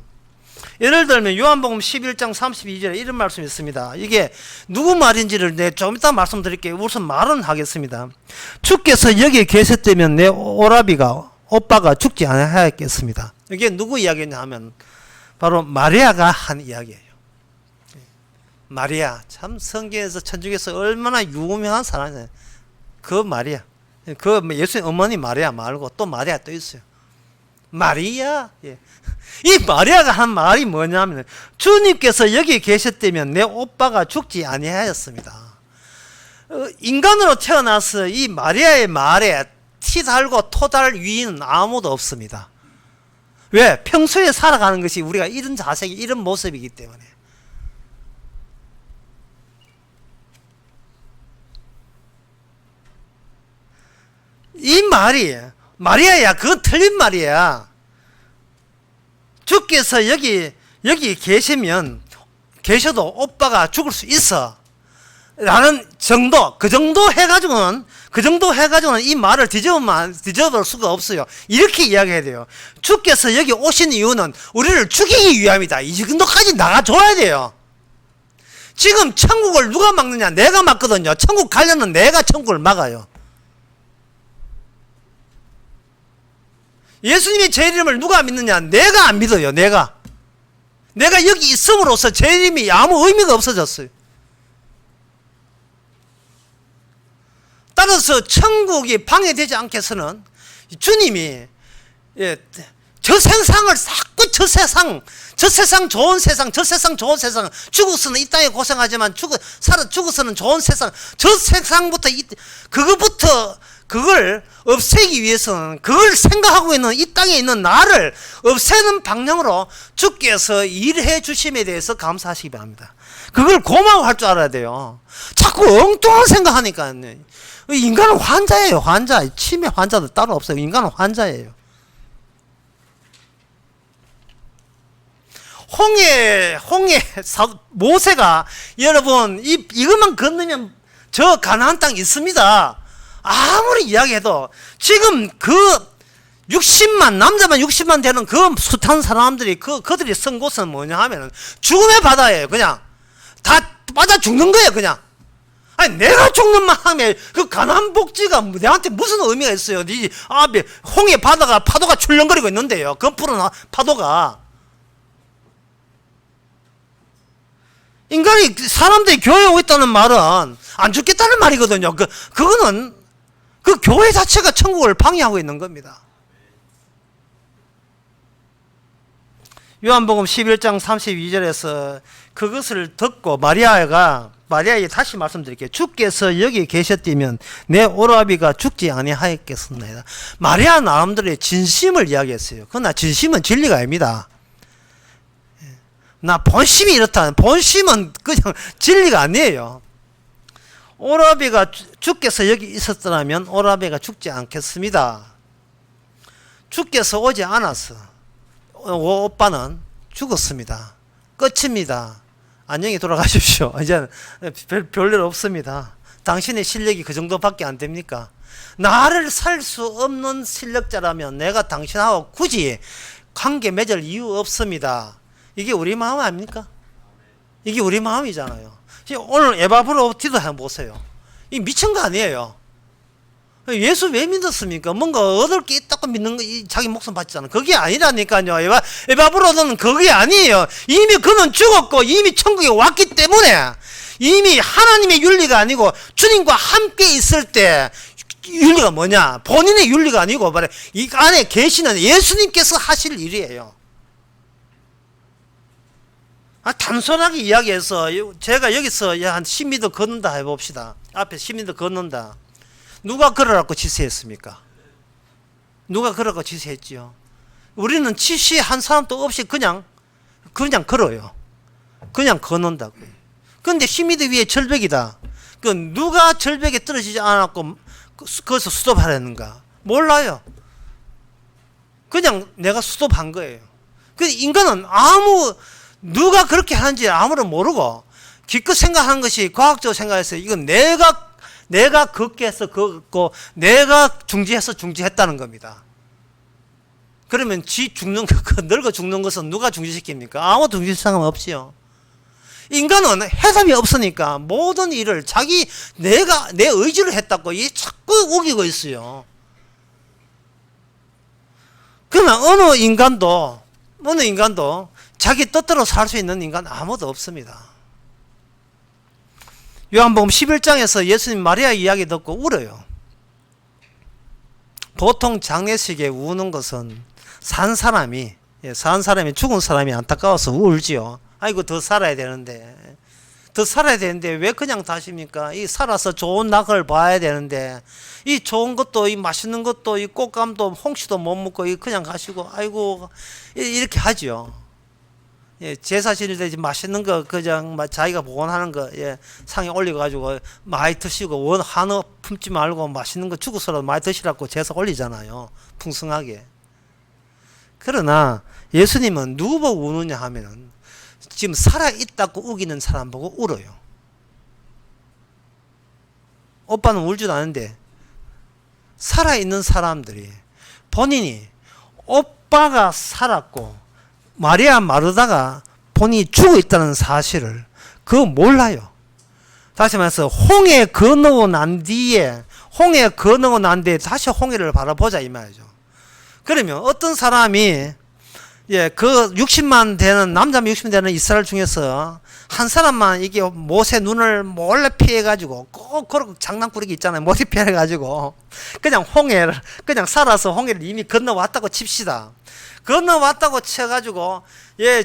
예를 들면 요한복음 11장 32절에 이런 말씀이 있습니다. 이게 누구 말인지를 좀 이따 말씀드릴게요. 우선 말은 하겠습니다. 주께서 여기 계셨다면 내 오빠가 죽지 않았겠습니다. 이게 누구 이야기냐 하면 바로 마리아가 한 이야기예요. 마리아 참 성경에서 천주교에서 얼마나 유명한 사람이에요. 그 마리아, 그 예수님 어머니 마리아 말고 또 마리아 또 있어요. 마리아. 이 마리아가 한 말이 뭐냐면 주님께서 여기 계셨다면 내 오빠가 죽지 아니하였습니다. 인간으로 태어나서 이 마리아의 말에 티 달고 토 달 위인은 아무도 없습니다. 왜? 평소에 살아가는 것이 우리가 이런 자세기 이런 모습이기 때문에. 이 말이 마리아야 그건 틀린 말이야. 주께서 여기 여기 계셔도 오빠가 죽을 수 있어 라는 정도, 그 정도 해가지고는 이 말을 뒤집을 수가 없어요. 이렇게 이야기해야 돼요. 주께서 여기 오신 이유는 우리를 죽이기 위함이다. 이 정도까지 나가줘야 돼요. 지금 천국을 누가 막느냐? 내가 막거든요. 천국 가려는 내가 천국을 막아요. 예수님의 제 이름을 누가 믿느냐? 내가 안 믿어요. 내가 여기 있음으로써 제 이름이 아무 의미가 없어졌어요. 따라서 천국이 방해되지 않게 해서는 주님이 저 세상을 자꾸 저 세상 좋은 세상 죽어서는 이 땅에 고생하지만 죽어서는 좋은 세상, 저 세상부터 그걸 없애기 위해서는, 그걸 생각하고 있는 이 땅에 있는 나를 없애는 방향으로 주께서 일해 주심에 대해서 감사하시기 바랍니다. 그걸 고마워할 줄 알아야 돼요. 자꾸 엉뚱한 생각하니까. 인간은 환자예요. 환자. 치매 환자도 따로 없어요. 인간은 환자예요. 모세가 여러분 이것만 건너면 저 가나안 땅 있습니다. 아무리 이야기해도 지금 그 60만 남자만 60만 되는 그 숱한 사람들이 그들이 선 곳은 뭐냐 하면은 죽음의 바다예요. 그냥 다 맞아 죽는 거예요. 그냥. 아니 내가 죽는 마음에 그 가나안 복지가 내한테 무슨 의미가 있어요? 네 앞에 홍해 파도가 출렁거리고 있는데요. 그 푸른 파도가. 사람들이 교회에 오고 있다는 말은 안 죽겠다는 말이거든요. 그거는 그 교회 자체가 천국을 방해하고 있는 겁니다. 요한복음 11장 32절에서 그것을 듣고 마리아에게 다시 말씀드릴게요. 주께서 여기 계셨다면 내 오라비가 죽지 아니하였겠습니다. 마리아 나름대로의 진심을 이야기했어요. 그러나 진심은 진리가 아닙니다. 나 본심이 이렇다. 본심은 그냥 진리가 아니에요. 오라비가 주께서 여기 있었더라면 오라비가 죽지 않겠습니다. 주께서 오지 않았어. 오빠는 죽었습니다. 끝입니다. 안녕히 돌아가십시오. 이제 별일 없습니다. 당신의 실력이 그 정도밖에 안 됩니까? 나를 살 수 없는 실력자라면 내가 당신하고 굳이 관계 맺을 이유 없습니다. 이게 우리 마음 아닙니까? 이게 우리 마음이잖아요. 오늘 에바브로티도 한번 보세요. 이 미친 거 아니에요. 예수 왜 믿었습니까? 뭔가 얻을 게 있다고 믿는 거, 자기 목숨 바치잖아. 그게 아니라니까요. 에바브로는 그게 아니에요. 이미 그는 죽었고 이미 천국에 왔기 때문에, 이미 하나님의 윤리가 아니고 주님과 함께 있을 때 윤리가 뭐냐? 본인의 윤리가 아니고 이 안에 계시는 예수님께서 하실 일이에요. 단순하게 이야기해서 제가 여기서 한 10m 걷는다 해봅시다. 앞에 10m 걷는다. 누가 걸으라고 지시했습니까? 누가 걸으라고 지시했지요? 우리는 지시한 사람도 없이 그냥 걸어요. 그냥 걷는다고요. 그런데 10m 위에 절벽이다. 누가 절벽에 떨어지지 않았고 거기서 스톱하려는가? 몰라요. 그냥 내가 스톱한 거예요. 인간은 누가 그렇게 하는지 아무런 모르고 기껏 생각하는 것이 과학적으로 생각해서 이건 내가 걷게 해서 걷고 내가 중지해서 중지했다는 겁니다. 그러면 늙어 죽는 것은 누가 중지시킵니까? 아무 중지시키는 사람 없지요. 인간은 해답이 없으니까 모든 일을 내 의지를 했다고 자꾸 우기고 있어요. 그러나 어느 인간도 자기 뜻대로 살 수 있는 인간 아무도 없습니다. 요한복음 11장에서 예수님 마리아 이야기 듣고 울어요. 보통 장례식에 우는 것은 산 사람이 죽은 사람이 안타까워서 울지요. 아이고 더 살아야 되는데 왜 그냥 다십니까? 이 살아서 좋은 낙을 봐야 되는데 이 좋은 것도 이 맛있는 것도 이 꽃감도 홍시도 못 먹고 그냥 가시고 아이고 이렇게 하죠. 제사 지낼 때 맛있는 거 그냥 자기가 복원하는 거 상에 올려가지고 많이 드시고 한어 품지 말고 맛있는 거 죽어서라도 많이 드시라고 제사 올리잖아요. 풍성하게. 그러나 예수님은 누구 보고 우느냐 하면은 지금 살아있다고 우기는 사람 보고 울어요. 오빠는 울지도 않은데 살아있는 사람들이 본인이 오빠가 살았고 마리아 마르다가 본인이 죽어 있다는 사실을 그거 몰라요. 다시 말해서 홍해 건너고 난 뒤에 다시 홍해를 바라보자 이 말이죠. 그러면 어떤 사람이 그 60만 되는 남자 60만 되는 이스라엘 중에서 한 사람만 이게 못의 눈을 몰래 피해가지고 꼭 그런 장난꾸러기 있잖아요. 못이 피해가지고 그냥 홍해를 그냥 살아서 홍해를 이미 건너왔다고 칩시다. 건너왔다고 쳐가지고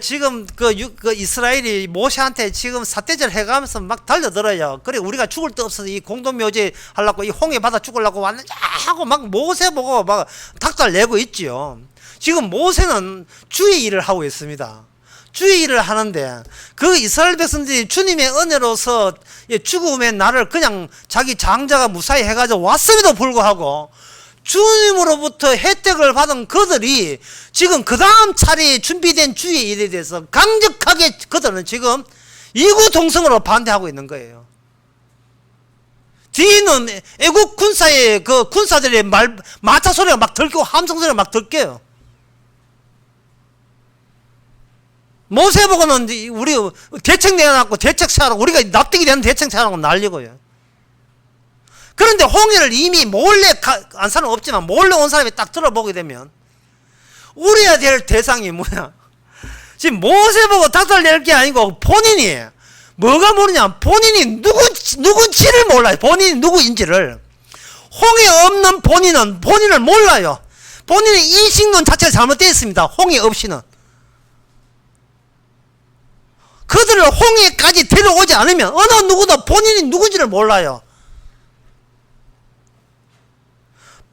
지금 그 이스라엘이 모세한테 지금 삿대질 해가면서 막 달려들어요. 그래 우리가 죽을 데 없어서 이 공동묘지 하려고 이 홍해 바다 죽으려고 왔는지 하고 막 모세 보고 막 닭달 내고 있지요. 지금 모세는 주의 일을 하고 있습니다. 주의 일을 하는데 그 이스라엘 백성들이 주님의 은혜로서 죽음의 날을 그냥 자기 장자가 무사히 해가지고 왔음에도 불구하고 주님으로부터 혜택을 받은 그들이 지금 그 다음 차례에 준비된 주의 일에 대해서 강력하게 그들은 지금 이구동성으로 반대하고 있는 거예요. 뒤는 애국 군사의 그 군사들의 마차 소리가 막 들고 함성 소리가 막 들게요. 모세 보고는 우리 대책 내놔갖고 대책 세하라고 우리가 납득이 되는 대책 세하라고 난리고요. 그런데 홍해를 이미 몰래 안 사는 없지만 몰래 온 사람이 딱 들어보게 되면 우려야 될 대상이 뭐야? 지금 모세 보고 닥달 낼 게 아니고 본인이 뭐가 모르냐? 본인이 누군지를 몰라요. 본인이 누구인지를. 홍해 없는 본인은 본인을 몰라요. 본인의 인식론 자체가 잘못되어 있습니다. 홍해 없이는. 그들을 홍해까지 데려오지 않으면 어느 누구도 본인이 누군지를 몰라요.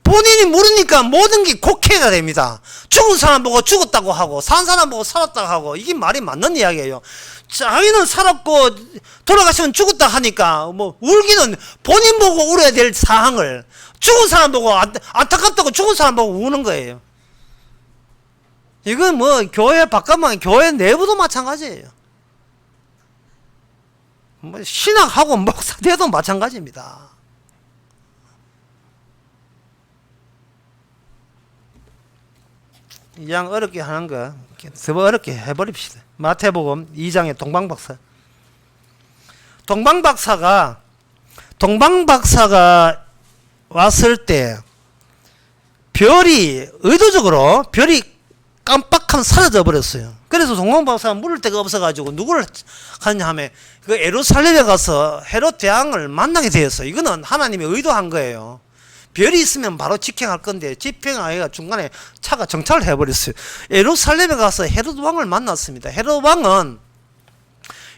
본인이 모르니까 모든 게 곡해가 됩니다. 죽은 사람 보고 죽었다고 하고 산 사람 보고 살았다고 하고 이게 말이 맞는 이야기예요. 자기는 살았고 돌아가시면 죽었다 하니까 뭐 울기는 본인 보고 울어야 될 사항을 죽은 사람 보고 안타깝다고 죽은 사람 보고 우는 거예요. 이건 뭐 교회 바깥만 교회 내부도 마찬가지예요. 뭐 신학하고 목사 돼도 마찬가지입니다. 이 양 어렵게 하는 거 더 어렵게 해버립시다. 마태복음 2장의 동방박사. 동방박사가 왔을 때 별이 의도적으로 별이 깜빡하면 사라져 버렸어요. 그래서 동방박사가 물을 데가 없어가지고 누구를 하냐 하면 그 예루살렘에 가서 헤롯 대왕을 만나게 되었어요. 이거는 하나님이 의도한 거예요. 별이 있으면 바로 직행할 건데 집행하기가 중간에 차가 정차를 해버렸어요. 예루살렘에 가서 헤롯 왕을 만났습니다. 헤롯 왕은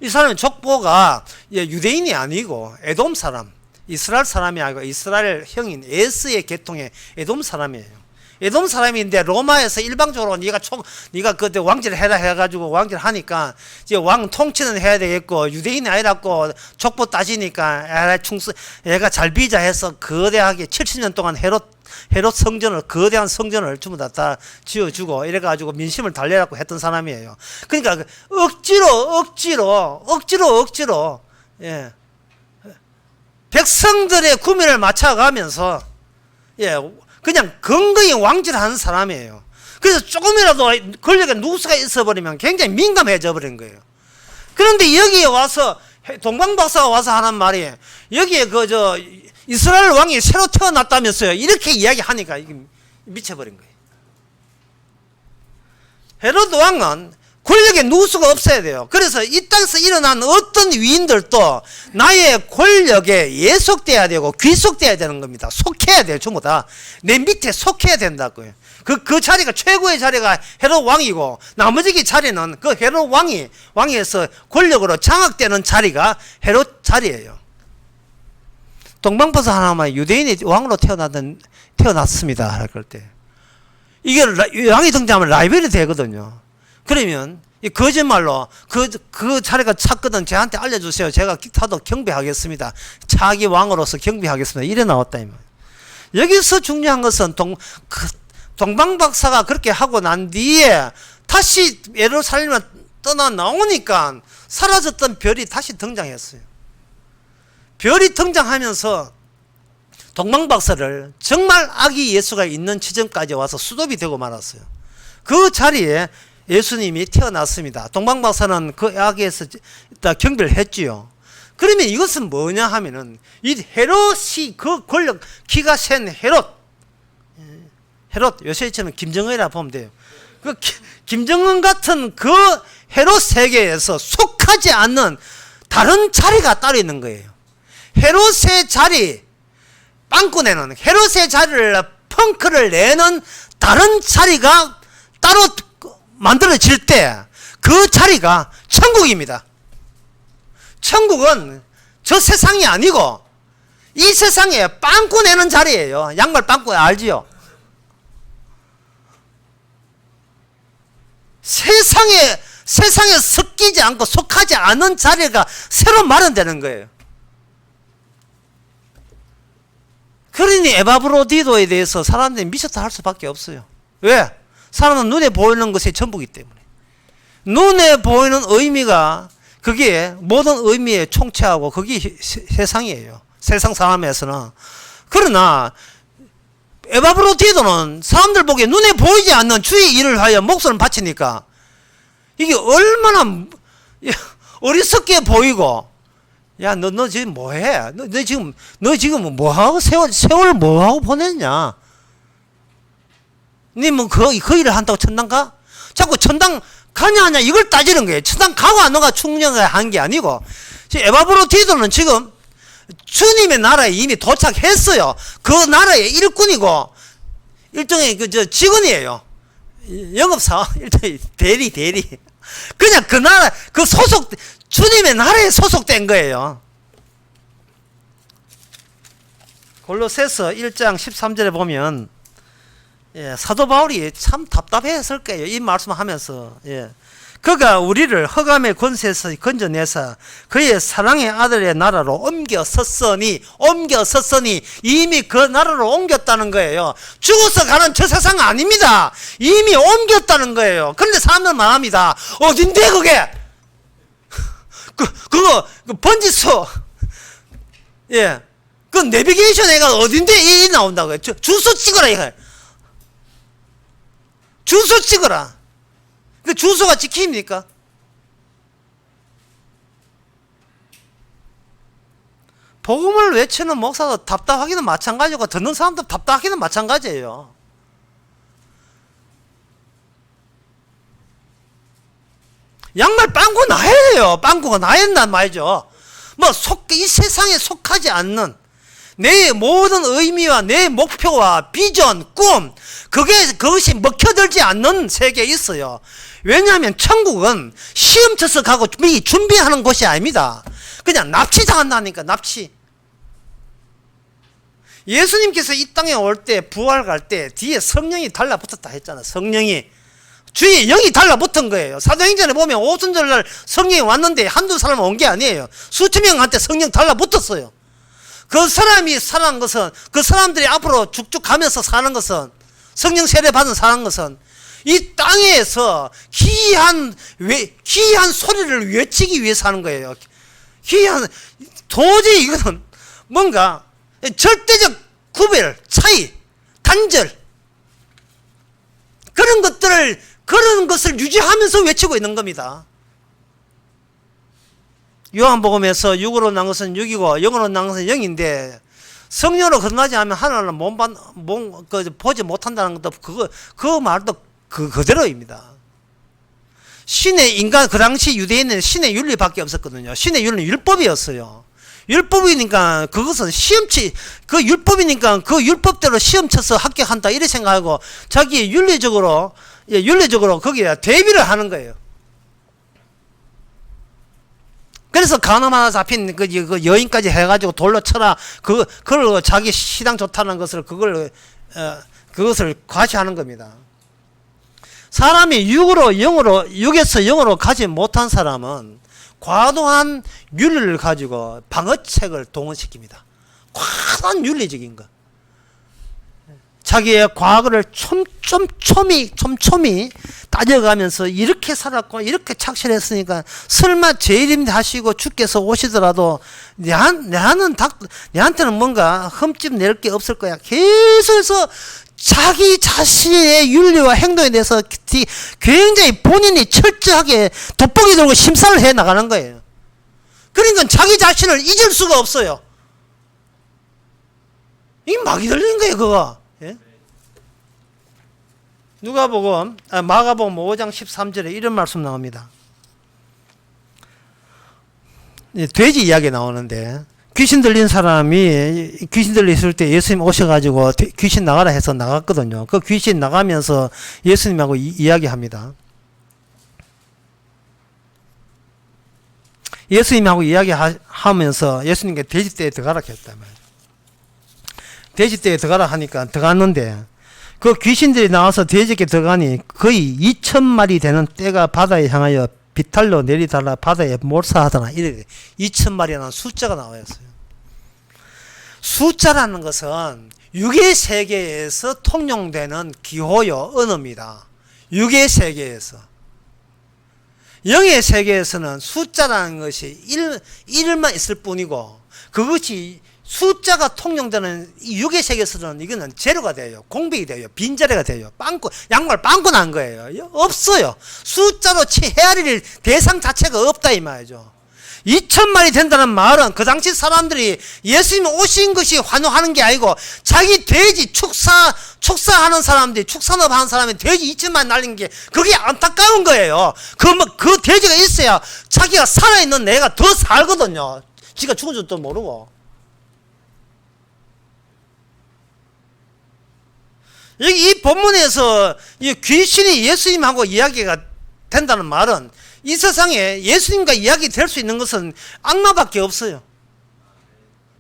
이 사람의 족보가 유대인이 아니고 에돔 사람, 이스라엘 사람이 아니고 이스라엘 형인 에스의 계통의 에돔 사람이에요. 에돔 사람인데 로마에서 일방적으로 네가 그때 왕제를 해라 해가지고 왕제를 하니까 이제 왕 통치는 해야 되겠고 유대인이 아니라고 족보 따지니까 얘가 잘 비자해서 거대하게 70년 동안 헤롯 성전을 거대한 성전을 전부 다 지어주고 이래가지고 민심을 달래라고 했던 사람이에요. 그러니까 억지로 백성들의 구미를 맞춰가면서 그냥 근거히 왕질을 하는 사람이에요. 그래서 조금이라도 권력에 누수가 있어버리면 굉장히 민감해져 버린 거예요. 그런데 여기에 와서 동방박사가 와서 하는 말이 여기에 이스라엘 왕이 새로 태어났다면서요. 이렇게 이야기하니까 이게 미쳐버린 거예요. 헤로드 왕은 권력에 누수가 없어야 돼요. 그래서 이 땅에서 일어난 어떤 위인들도 나의 권력에 예속돼야 되고 귀속돼야 되는 겁니다. 속해야 돼요. 전부 다 내 밑에 속해야 된다고요. 그 자리가 최고의 자리가 헤롯 왕이고 나머지 자리는 그 헤롯 왕에서 권력으로 장악되는 자리가 헤롯 자리예요. 동방박사 하나만 유대인이 왕으로 태어났습니다. 할 때 이게 왕이 등장하면 라이벌이 되거든요. 그러면 이 거짓말로 그 자리가 찼거든 저한테 알려주세요. 제가 타도 경배하겠습니다. 차기 왕으로서 경배하겠습니다. 이래 나왔다 이 말. 여기서 중요한 것은 동방박사가 그렇게 하고 난 뒤에 다시 예루살렘을 떠나 나오니까 사라졌던 별이 다시 등장했어요. 별이 등장하면서 동방박사를 정말 아기 예수가 있는 지점까지 와서 수도비 되고 말았어요. 그 자리에 예수님이 태어났습니다. 동방박사는 그 아기에서 경배를 했지요. 그러면 이것은 뭐냐 하면은 이 헤롯이 그 권력 기가 센 헤롯 요새처럼 김정은이라 보면 돼요. 그 김정은 같은 그 헤롯 세계에서 속하지 않는 다른 자리가 따로 있는 거예요. 헤롯의 자리, 빵꾸내는 헤롯의 자리를 펑크를 내는 다른 자리가 따로 만들어질 때 그 자리가 천국입니다. 천국은 저 세상이 아니고 이 세상에 빵꾸내는 자리예요. 양말 빵꾸 알지요? 세상에 섞이지 않고 속하지 않은 자리가 새로 마련되는 거예요. 그러니 에바브로디도에 대해서 사람들이 미쳤다 할 수밖에 없어요. 왜? 사람은 눈에 보이는 것이 전부이기 때문에. 눈에 보이는 의미가 그게 모든 의미에 총체하고 그게 세상이에요. 세상 사람에서는. 그러나 에바브로디도는 사람들 보기에 눈에 보이지 않는 주의 일을 하여 목숨을 바치니까 이게 얼마나 어리석게 보이고, 야, 너 지금 뭐해? 너 지금 뭐하고 세월 뭐하고 보냈냐? 니 뭐 그 일을 한다고 천당 가? 자꾸 천당 가냐 하냐 이걸 따지는 거예요. 천당 가고 안 가가 충분히 한 게 아니고, 에바브로디도는 지금 주님의 나라에 이미 도착했어요. 그 나라의 일꾼이고 일종의 직원이에요. 영업사원, 일종의 대리. 그냥 그 나라, 주님의 나라에 소속된 거예요. 골로새서 1장 13절에 보면, 사도 바울이 참 답답했을 거예요. 이 말씀하면서. 그가 우리를 흑암의 권세에서 건져내사 그의 사랑의 아들의 나라로 옮겼었으니 이미 그 나라로 옮겼다는 거예요. 죽어서 가는 저 세상 아닙니다. 이미 옮겼다는 거예요. 그런데 사람들 말합니다. 어딘데 그게? 그거 번지수, 그 내비게이션 애가 어딘데 이 나온다고요. 주소 찍어라 이거. 주소 찍어라. 그 주소가 지킵니까? 복음을 외치는 목사도 답답하기는 마찬가지고 듣는 사람도 답답하기는 마찬가지예요. 양말 빵꾸 나야 돼요. 빵꾸가 나야 된단 말이죠. 이 세상에 속하지 않는 내 모든 의미와 내 목표와 비전, 꿈, 그것이 먹혀들지 않는 세계에 있어요. 왜냐하면 천국은 시험 쳐서 가고 준비하는 곳이 아닙니다. 그냥 납치당한다니까, 납치. 예수님께서 이 땅에 올 때, 부활 갈 때 뒤에 성령이 달라붙었다 했잖아. 성령이. 주위에 영이 달라붙은 거예요. 사도행전에 보면 오순절날 성령이 왔는데 한두 사람 온 게 아니에요. 수천 명한테 성령 달라붙었어요. 그 사람이 사는 것은, 그 사람들이 앞으로 쭉쭉 가면서 사는 것은, 성령 세례 받은 사는 것은 이 땅에서 기이한 소리를 외치기 위해서 하는 거예요. 도저히 이거는 뭔가 절대적 구별, 차이, 단절, 그런 것을 유지하면서 외치고 있는 겁니다. 요한복음에서 육으로 난 것은 육이고 영으로 난 것은 영인데, 성령으로 거듭나지 않으면 하나는 보지 못한다는 것도 그 말도 그대로입니다. 그 당시 유대인은 신의 윤리밖에 없었거든요. 신의 윤리는 율법이었어요. 율법이니까 그것은 율법이니까 그 율법대로 시험 쳐서 합격한다 이렇게 생각하고 자기 윤리적으로 거기에 대비를 하는 거예요. 그래서 간음 하나 잡힌 그 여인까지 해가지고 돌로 쳐라. 그걸 자기 시당 좋다는 것을 그것을 과시하는 겁니다. 사람이 육에서 영으로 가지 못한 사람은 과도한 윤리를 가지고 방어책을 동원시킵니다. 과도한 윤리적인 거. 자기의 과거를 촘촘히 따져가면서 이렇게 살았고 이렇게 착실했으니까 설마 죄인임 하시고 주께서 오시더라도 내한테는 뭔가 흠집 낼 게 없을 거야. 계속해서 자기 자신의 윤리와 행동에 대해서 굉장히 본인이 철저하게 돋보기 들고 심사를 해 나가는 거예요. 그러니까 자기 자신을 잊을 수가 없어요. 이게 막이 들린 거예요, 그거. 예? 마가복음 5장 13절에 이런 말씀 나옵니다. 돼지 이야기 나오는데 귀신 들린 사람이 귀신 들렸을 때 예수님 오셔가지고 귀신 나가라 해서 나갔거든요. 그 귀신 나가면서 예수님하고 이야기합니다. 예수님하고 이야기하면서 예수님께 돼지떼에 들어가라 했단 말이에요. 돼지떼에 들어가라 하니까 들어갔는데 그 귀신들이 나와서 돼지께 들어가니 거의 2,000마리 되는 떼가 바다에 향하여 비탈로 내리달라 바다에 몰사하더나 이렇게 2,000마리라는 숫자가 나와 있어요. 숫자라는 것은 육의 세계에서 통용되는 기호요, 언어입니다. 육의 세계에서. 영의 세계에서는 숫자라는 것이 1만 있을 뿐이고 그것이 숫자가 통용되는 이 육의 세계에서는 이거는 제로가 돼요. 공백이 돼요. 빈자리가 돼요. 양말 빵꾸 난 거예요. 없어요. 숫자로 헤아릴 대상 자체가 없다 이 말이죠. 2,000마리 된다는 말은 그 당시 사람들이 예수님 오신 것이 환호하는 게 아니고 자기 돼지 축사하는 사람들이 축산업 하는 사람이 돼지 2,000마리 날린 게 그게 안타까운 거예요. 그 돼지가 있어야 자기가 살아있는 애가 더 살거든요. 지가 죽은 줄도 모르고. 여기 이 본문에서 이 귀신이 예수님하고 이야기가 된다는 말은 이 세상에 예수님과 이야기 될 수 있는 것은 악마밖에 없어요.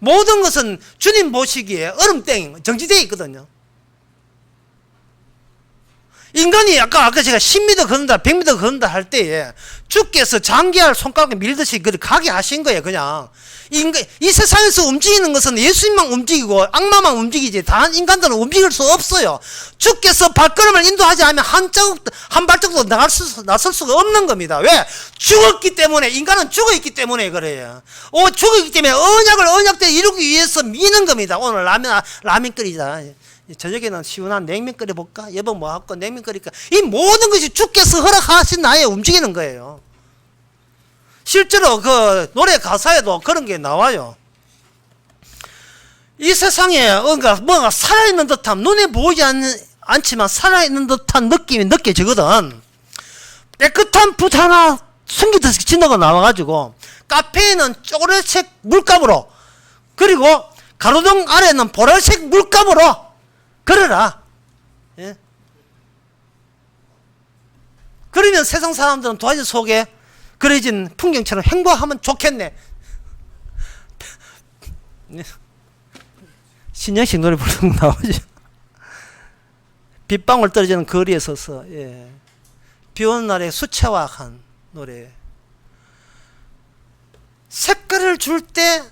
모든 것은 주님 보시기에 얼음땡 정지되어 있거든요. 인간이 아까 제가 10m 걷는다 100m 걷는다 할 때에 주께서 장기할 손가락에 밀듯이 가게 하신 거예요. 그냥 이 세상에서 움직이는 것은 예수님만 움직이고 악마만 움직이지 다른 인간들은 움직일 수 없어요. 주께서 발걸음을 인도하지 않으면 한 발짝도 나설 수가 없는 겁니다. 왜? 죽었기 때문에. 인간은 죽어있기 때문에 그래요. 죽어있기 때문에 언약대로 이루기 위해서 미는 겁니다. 오늘 라면 끓이자. 저녁에는 시원한 냉면 끓여볼까? 여보 뭐 할까? 냉면 끓일까? 이 모든 것이 주께서 허락하신 나에 움직이는 거예요. 실제로 그 노래 가사에도 그런 게 나와요. 이 세상에 뭔가 살아있는 듯한, 눈에 보이지 않지만 살아있는 듯한 느낌이 느껴지거든. 깨끗한 붓 하나 숨기듯이 지나가 나와가지고 카페에는 초록색 물감으로 그리고 가로등 아래는 보라색 물감으로 그래라. 예? 그러면 세상 사람들은 도화지 속에 그려진 풍경처럼 행복하면 좋겠네. 신영식 노래 부르는 거 나오죠. 빗방울 떨어지는 거리에 서서 비 오는 날에 수채화한 노래. 색깔을 줄 때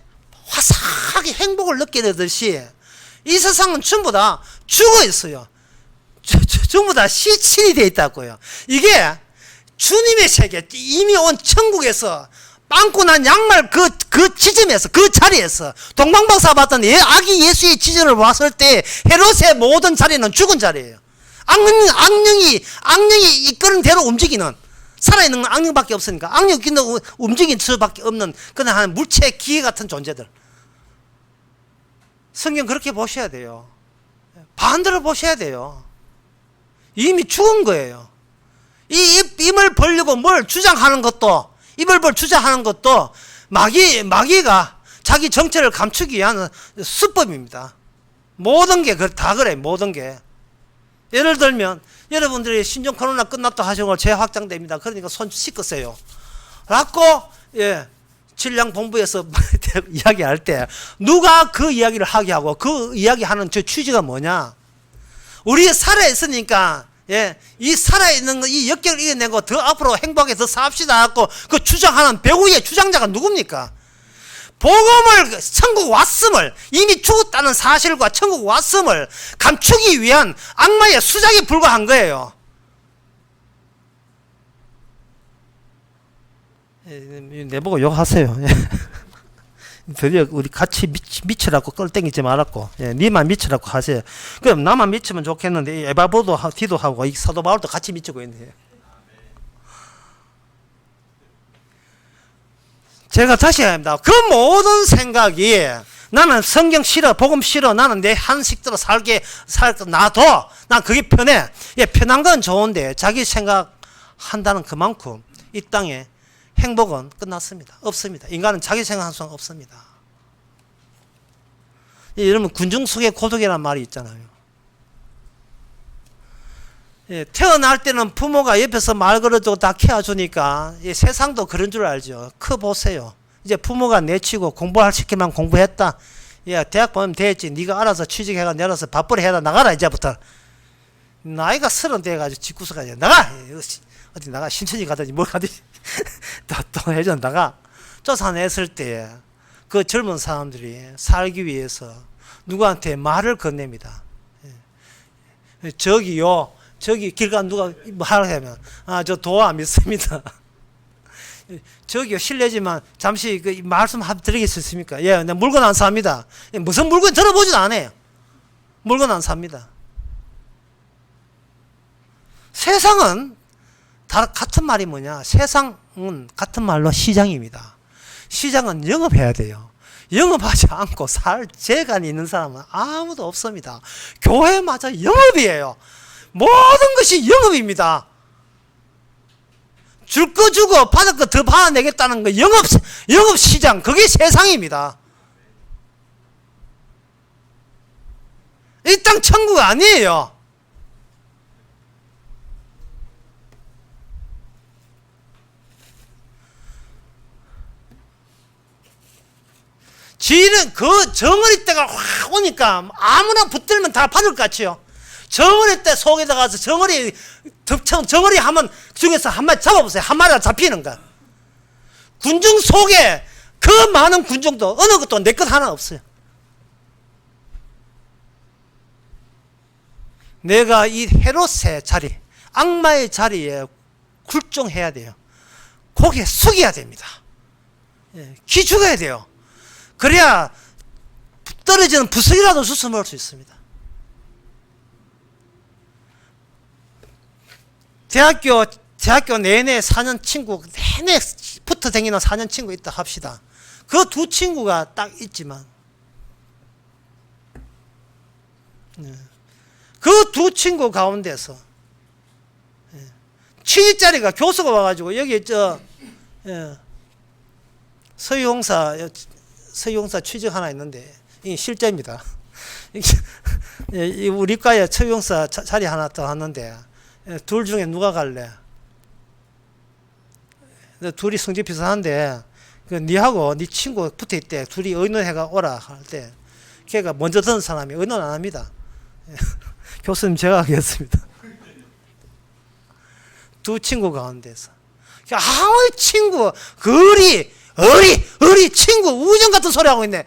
화사하게 행복을 느끼듯이 이 세상은 전부 다 죽어 있어요. 전부 다 시친이 되어 있다고요. 이게 주님의 세계, 이미 온 천국에서 빵꾸 난 양말 그 지점에서, 그 자리에서 동방박사 봤던 아기 예수의 지점을 봤을 때 헤롯의 모든 자리는 죽은 자리예요. 악령이 이끄는 대로 움직이는, 살아있는 건 악령밖에 없으니까 악령이 움직이는 수밖에 없는 그냥 한 물체 기계 같은 존재들. 성경 그렇게 보셔야 돼요. 반대로 보셔야 돼요. 이미 죽은 거예요. 이 입을 벌리고 뭘 주장하는 것도, 입을 주장하는 것도 마귀가 자기 정체를 감추기 위한 수법입니다. 모든 게 다 그래. 모든 게. 예를 들면 여러분들이 신종 코로나 끝났다 하시고 재확장됩니다. 그러니까 손 씻으세요 라고 질량본부에서 이야기할 때 누가 그 이야기를 하게 하고 그 이야기하는 저 취지가 뭐냐? 우리 살아있으니까 이 살아있는 거, 이 역경을 이겨내고 더 앞으로 행복하게 더 삽시다 하고 그 주장하는 배후의 주장자가 누굽니까? 복음을 천국 왔음을 이미 죽었다는 사실과 천국 왔음을 감추기 위한 악마의 수작에 불과한 거예요. 내보고 욕하세요. 드디어 우리 같이 미치라고 끌땡기지 말았고, 니만 미치라고 하세요. 그럼 나만 미치면 좋겠는데 에바보도 디도 하고 이 사도 바울도 같이 미치고 있네요. 제가 다시 합니다. 그 모든 생각이 나는 성경 싫어, 복음 싫어, 나는 내 한식대로 놔둬. 난 그게 편해. 편한 건 좋은데 자기 생각한다는 그만큼 이 땅에 행복은 끝났습니다. 없습니다. 인간은 자기 생각할 수는 없습니다. 여러분 군중 속의 고독이라는 말이 있잖아요. 태어날 때는 부모가 옆에서 말 걸어주고 다 키워주니까 세상도 그런 줄 알죠. 커 보세요. 이제 부모가 내치고 공부할 시키면 공부했다. 대학 보면 됐지. 네가 알아서 취직해가 내려서 밥벌이 해라. 나가라 이제부터. 나이가 30 돼가지고 집구석까지 나가. 어디 나가 신천지 가든지 뭘 가든지 또 해줘 나가. 쫓아냈을 때 그 젊은 사람들이 살기 위해서 누구한테 말을 건넵니다. 저기요. 저기 길 가 누가 뭐 하라고 하면 저 도와 안 믿습니다. 저기요 실례지만 잠시 그 말씀 드리겠습니까? 나 물건 안 삽니다. 무슨 물건 들어보지도 않아요. 물건 안 삽니다. 세상은 같은 말이 뭐냐? 세상은 같은 말로 시장입니다. 시장은 영업해야 돼요. 영업하지 않고 살 재간이 있는 사람은 아무도 없습니다. 교회마저 영업이에요. 모든 것이 영업입니다. 줄 거 주고 받을 거 더 받아내겠다는 거 영업 시장 그게 세상입니다. 이 땅 천국 아니에요. 지는 그 정어리 때가 확 오니까 아무나 붙들면 다 받을 것 같지요. 정어리 때 속에 들어가서 정어리 하면 중에서 한 마리 잡아보세요. 한 마리가 잡히는 거. 군중 속에 그 많은 군중도 어느 것도 내 것 하나 없어요. 내가 이 헤롯의 자리, 악마의 자리에 굴종해야 돼요. 고개 숙여야 됩니다. 기죽어야 돼요. 그래야 떨어지는 부스이라도 주워 먹을 수 있습니다. 대학교 내내 4년 친구, 내내 붙어 다니는 4년 친구 있다 합시다. 그 두 친구가 딱 있지만, 그 두 친구 가운데서, 취직자리가 교수가 와가지고, 여기 서유홍사 취직 하나 있는데, 이게 실제입니다. 우리 과에 서유홍사 자리 하나 더 왔는데, 둘 중에 누가 갈래? 둘이 성질 비슷한데 니하고 니 친구 붙어있대. 둘이 의논해가 오라 할 때 걔가 먼저 듣는 사람이 의논 안 합니다. 교수님 제가 하겠습니다. 두 친구 가운데서 아무 친구 의리 친구 우정 같은 소리 하고 있네.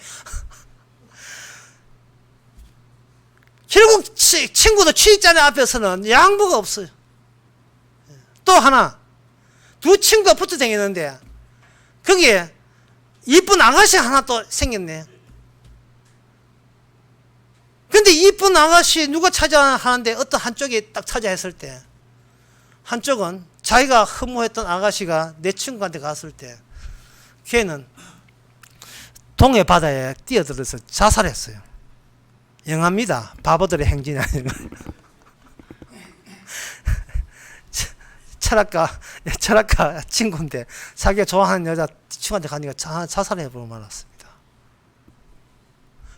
결국 친구도 취직자네 앞에서는 양보가 없어요. 또 하나 두 친구가 붙어 다니는데 거기에 이쁜 아가씨 하나 또 생겼네. 근데 이쁜 아가씨 누가 찾아 하는데 어떤 한쪽이 딱 찾아 했을 때 한쪽은 자기가 흠모했던 아가씨가 내 친구한테 갔을 때 걔는 동해 바다에 뛰어들어서 자살했어요. 영합니다. 바보들의 행진이 아니면. 철학가 친구인데 자기가 좋아하는 여자 친구한테 가니까 자살해버리고 말았습니다.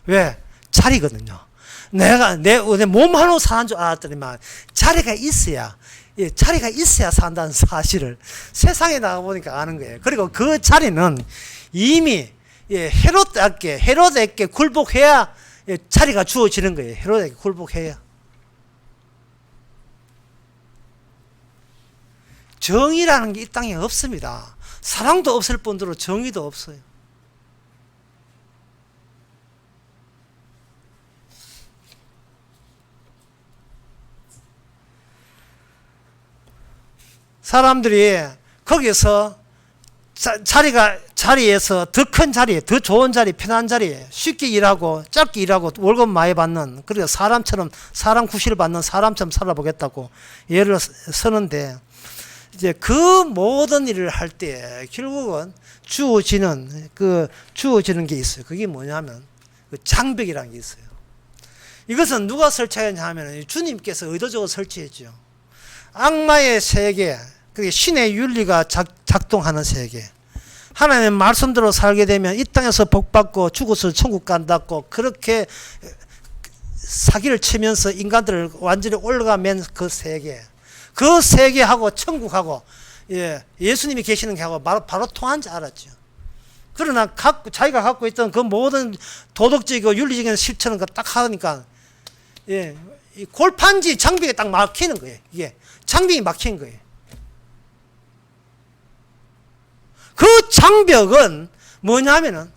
왜? 자리거든요. 내가 내 몸 하나로 사는 줄 알았더니만 자리가 있어야 산다는 사실을 세상에 나가보니까 아는 거예요. 그리고 그 자리는 이미 헤롯에게 굴복해야 자리가 주어지는 거예요. 헤롯에게 굴복해야. 정의라는 게 이 땅에 없습니다. 사랑도 없을 뿐더러 정의도 없어요. 사람들이 거기서 자리에서 더 큰 자리, 더 좋은 자리, 편한 자리에 쉽게 일하고 짧게 일하고 월급 많이 받는, 그리고 사람처럼 사람 구실을 받는 사람처럼 살아보겠다고 예를 서는데, 이제 그 모든 일을 할 때 결국은 주어지는 게 있어요. 그게 뭐냐면 그 장벽이라는 게 있어요. 이것은 누가 설치했냐 하면 주님께서 의도적으로 설치했죠. 악마의 세계, 그게 신의 윤리가 작동하는 세계. 하나님의 말씀대로 살게 되면 이 땅에서 복받고 죽어서 천국 간다고 그렇게 사기를 치면서 인간들을 완전히 올라가면 그 세계. 그 세계하고 천국하고 예수님이 계시는 게하고 바로 통한지 알았죠. 그러나 자기가 갖고 있던 그 모든 도덕적이고 윤리적인 실천을 딱 하니까 이 골판지 장벽에 딱 막히는 거예요. 이게 장벽이 막힌 거예요. 그 장벽은 뭐냐면은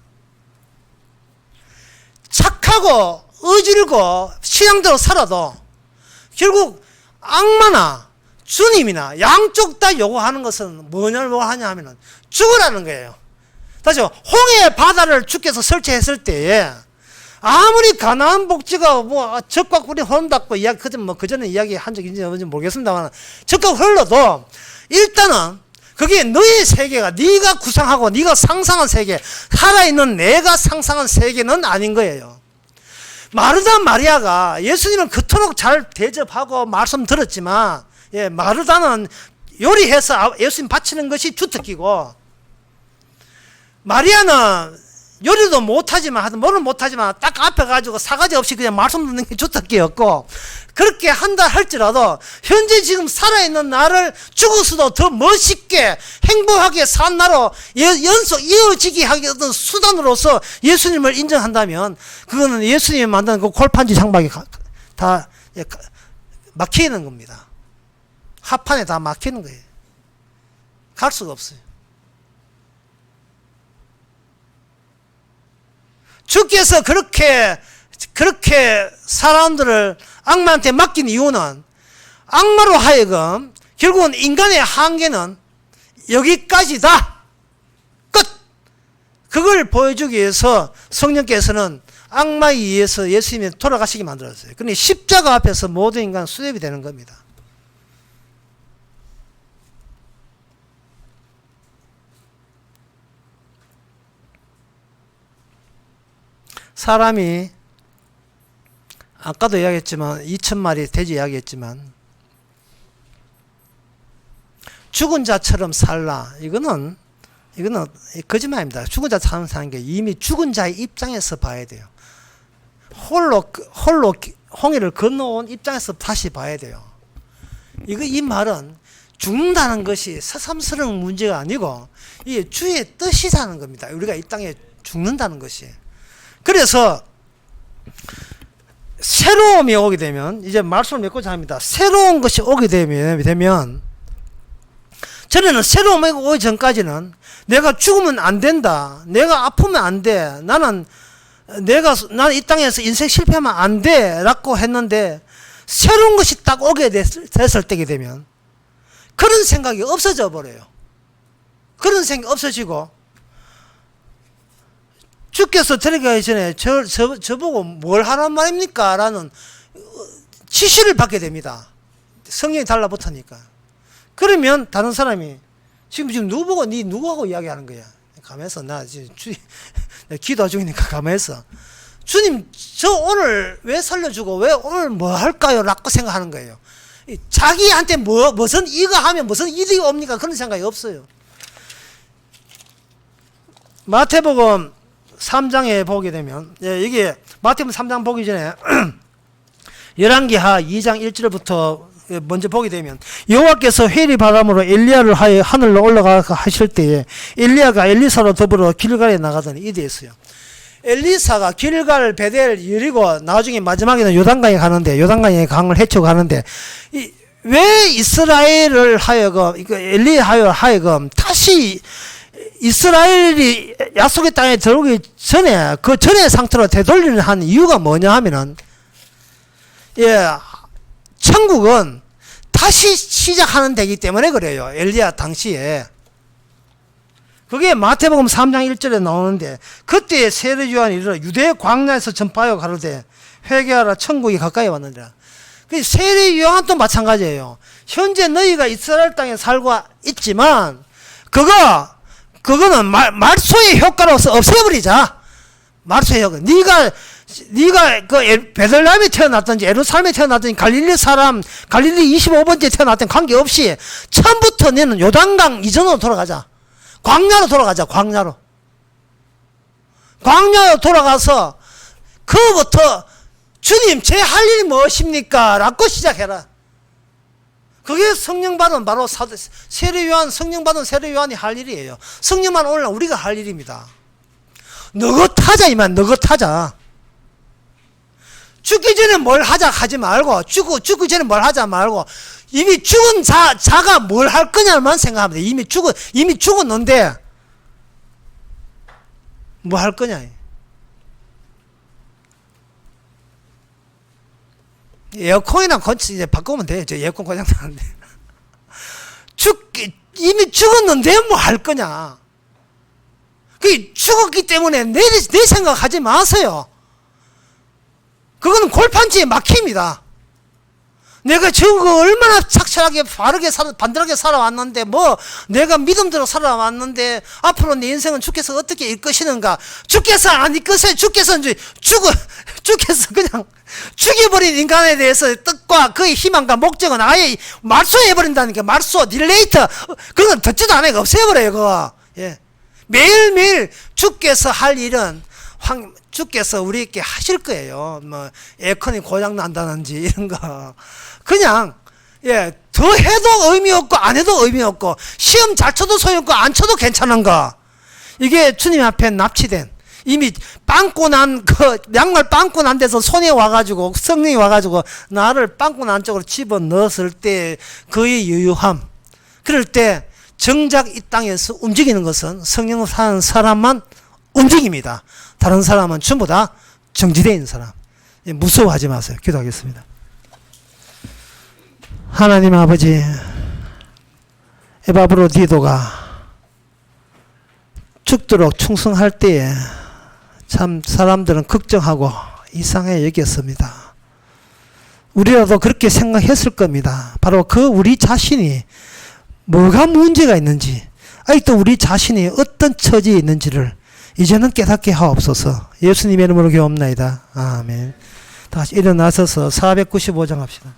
착하고 의질고 신앙대로 살아도 결국 악마나 주님이나 양쪽 다 요구하는 것은 뭐냐고 하냐 하면은 죽으라는 거예요. 다시 홍해 바다를 주께서 설치했을 때에 아무리 가나안 복지가 적과 꿀이 흐른다고 이야기, 그전에 이야기 한 적이 있는지 모르겠습니다만, 적과 흘러도 일단은 그게 너의 세계가 네가 구상하고 네가 상상한 세계, 살아있는 내가 상상한 세계는 아닌 거예요. 마르다 마리아가 예수님을 그토록 잘 대접하고 말씀 들었지만, 마르다는 요리해서 예수님 바치는 것이 주특기고, 마리아는 요리도 못하지만 뭐는 못하지만 딱 앞에 가지고 사가지 없이 그냥 말씀 듣는 게 주특기였고, 그렇게 한다 할지라도 현재 지금 살아있는 나를 죽어서도 더 멋있게 행복하게 산 나로 연속 이어지게 하기 어떤 수단으로서 예수님을 인정한다면, 그거는 예수님이 만든 그 골판지 장막이 다 막히는 겁니다. 합판에 다 막히는 거예요. 갈 수가 없어요. 주께서 그렇게 사람들을 악마한테 맡긴 이유는 악마로 하여금 결국은 인간의 한계는 여기까지다. 끝. 그걸 보여주기 위해서 성령께서는 악마에 의해서 예수님이 돌아가시게 만들었어요. 그러니 십자가 앞에서 모든 인간 수렵이 되는 겁니다. 사람이 아까도 이야기했지만 2,000마리 돼지 이야기했지만 죽은 자처럼 살라. 이거는 거짓말입니다. 죽은 자처럼 사는 게 이미 죽은 자의 입장에서 봐야 돼요. 홀로 홍해를 건너온 입장에서 다시 봐야 돼요. 이 말은 죽는다는 것이 새삼스러운 문제가 아니고 이게 주의 뜻이라는 겁니다. 우리가 이 땅에 죽는다는 것이. 그래서 새로움이 오게 되면, 이제 말씀을 맺고자 합니다. 새로운 것이 오게 되면 전에는 새로움이 오기 전까지는 내가 죽으면 안 된다, 내가 아프면 안 돼, 나는 이 땅에서 인생 실패하면 안 돼 라고 했는데, 새로운 것이 딱 오게 됐을 때게 되면 그런 생각이 없어져 버려요. 그런 생각이 없어지고, 주께서 데려가기 전에 저보고 뭘 하란 말입니까? 라는 지시를 받게 됩니다. 성령이 달라붙으니까. 그러면 다른 사람이 지금 누구 보고 누구하고 이야기하는 거야? 가만있어. 나 지금 기도 중이니까 가만있어. 주님, 저 오늘 왜 살려주고 왜 오늘 뭐 할까요? 라고 생각하는 거예요. 자기한테 무슨 이거 하면 무슨 이득이 옵니까? 그런 생각이 없어요. 마태복음 3장에 보게 되면, 이게 마태복음 3장 보기 전에 열왕기하 2장 1절부터 먼저 보게 되면, 여호와께서 회리 바람으로 엘리야를 하여 하늘로 올라가 하실 때에 엘리야가 엘리사로 더불어 길갈에 나가더니 이래 있어요. 엘리사가 길갈, 베델, 여리고 나중에 마지막에는 요단강에 가는데, 요단강에 강을 헤쳐 가는데, 왜 이스라엘을 하여금, 엘리야 하여금 다시 이스라엘이 약속의 땅에 들어오기 전에 그 전의 상태로 되돌리는 한 이유가 뭐냐 하면은, 천국은 다시 시작하는 데이기 때문에 그래요. 엘리야 당시에. 그게 마태복음 3장 1절에 나오는데, 그때 세례 요한이 이르러 유대 광야에서 전파하여 가로되 회개하라 천국이 가까이 왔느니라. 그 세례 요한도 마찬가지예요. 현재 너희가 이스라엘 땅에 살고 있지만 그거는 말소의 효과로서 없애버리자. 말소의 효과. 네가 그 베들레헴에 태어났든지 예루살렘에 태어났든지 갈릴리 25번째 태어났든 관계없이 처음부터 너는 요단강 이전으로 돌아가자. 광야로 돌아가자. 광야로 돌아가서 그부터 주님 제 할 일이 무엇입니까? 라고 시작해라. 그게 성령 받은 바로 성령 받은 세례 요한이 할 일이에요. 성령만 올라 우리가 할 일입니다. 너긋하자 이만. 너긋하자. 죽기 전에 뭘 하지 말고, 죽기 전에 뭘 하자 말고, 이미 죽은 자가 뭘 할 거냐만 생각하면 돼. 이미 죽었는데 뭐 할 거냐. 에어컨이나 이제 바꾸면 돼. 저 에어컨 고장 나는데. 이미 죽었는데 뭐 할 거냐. 죽었기 때문에 내 생각하지 마세요. 그거는 골판지에 막힙니다. 내가 지금 얼마나 착실하게 반듯하게 살아왔는데, 내가 믿음대로 살아왔는데, 앞으로 내 인생은 주께서 어떻게 이끄시는가? 주께서 안 이끄세요. 주께서 그냥 죽여버린 인간에 대해서 뜻과 그의 희망과 목적은 아예 말소해버린다니까. 말소, 딜레이터. 그런 건 듣지도 않아요. 없애버려요, 그거. 예. 매일매일 주께서 할 일은 주께서 우리에게 하실 거예요. 에어컨이 고장 난다든지 이런 거. 그냥, 더 해도 의미 없고, 안 해도 의미 없고, 시험 잘 쳐도 소용없고, 안 쳐도 괜찮은 거. 이게 주님 앞에 납치된, 이미 양말 빵꾸 난 데서 성령이 와가지고, 나를 빵꾸 난 쪽으로 집어 넣었을 때, 그의 유유함. 그럴 때, 정작 이 땅에서 움직이는 것은 성령을 사는 사람만 움직입니다. 다른 사람은 전부 다 정지되어 있는 사람. 무서워하지 마세요. 기도하겠습니다. 하나님 아버지, 에바브로디도가 죽도록 충성할 때에 참 사람들은 걱정하고 이상하게 여겼습니다. 우리라도 그렇게 생각했을 겁니다. 바로 우리 자신이 뭐가 문제가 있는지, 아직도 우리 자신이 어떤 처지에 있는지를 이제는 깨닫게 하옵소서. 예수님의 이름으로 기도합나이다. 아멘. 다시 일어나셔서 495장 합시다.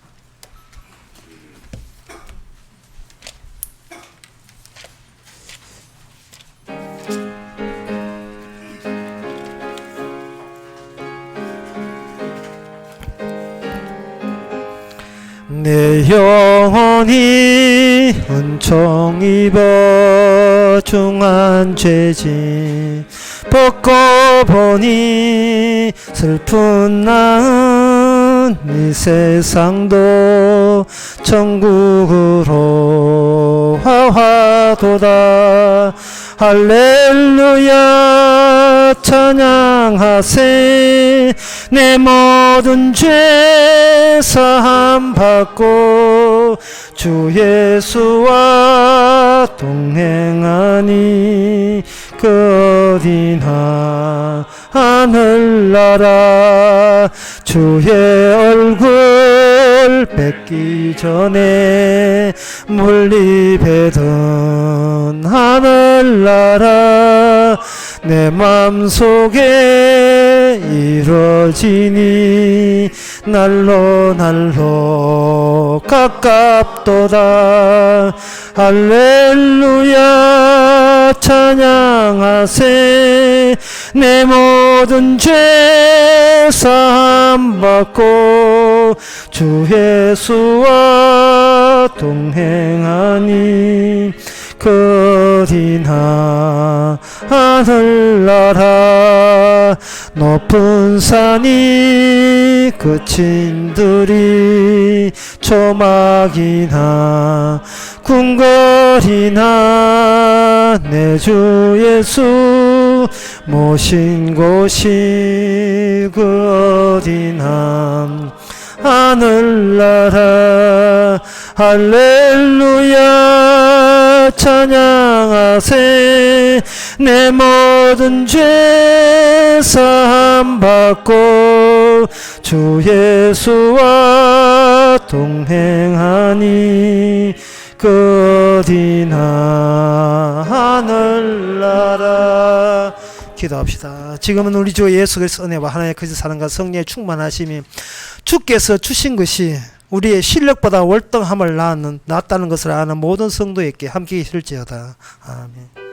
내 영혼이 은총 입어 중한 죄짐 벗고 보니 슬픈 나은 이 세상도 천국으로 화화도다. 할렐루야 찬양하세. 내 모든 죄 사함 받고 주 예수와 동행하니 그 어디나 하늘나라. 주의 얼굴 뵙기 전에 물리배던 하늘나라. 내 맘속에 이루어지니 날로 가깝도다. 할렐루야 찬양하세. 내 모든 죄 사함 받고 주 예수와 동행하니 그 어디나 하늘나라. 높은 산이 그친들이 초막이나 궁궐이나 내 주 예수 모신 곳이 그 어디나 하늘나라 할렐루야 찬양하세 내 모든 죄 사함 받고 주 예수와 동행하니 그 어디나 하늘나라. 기도합시다. 지금은 우리 주 예수 그리스도의 은혜와 하나님의 거짓 사랑과 성령의 충만하심이 주께서 주신 것이 우리의 실력보다 월등함을 낳았다는 것을 아는 모든 성도에게 함께 계실지어다. 아멘.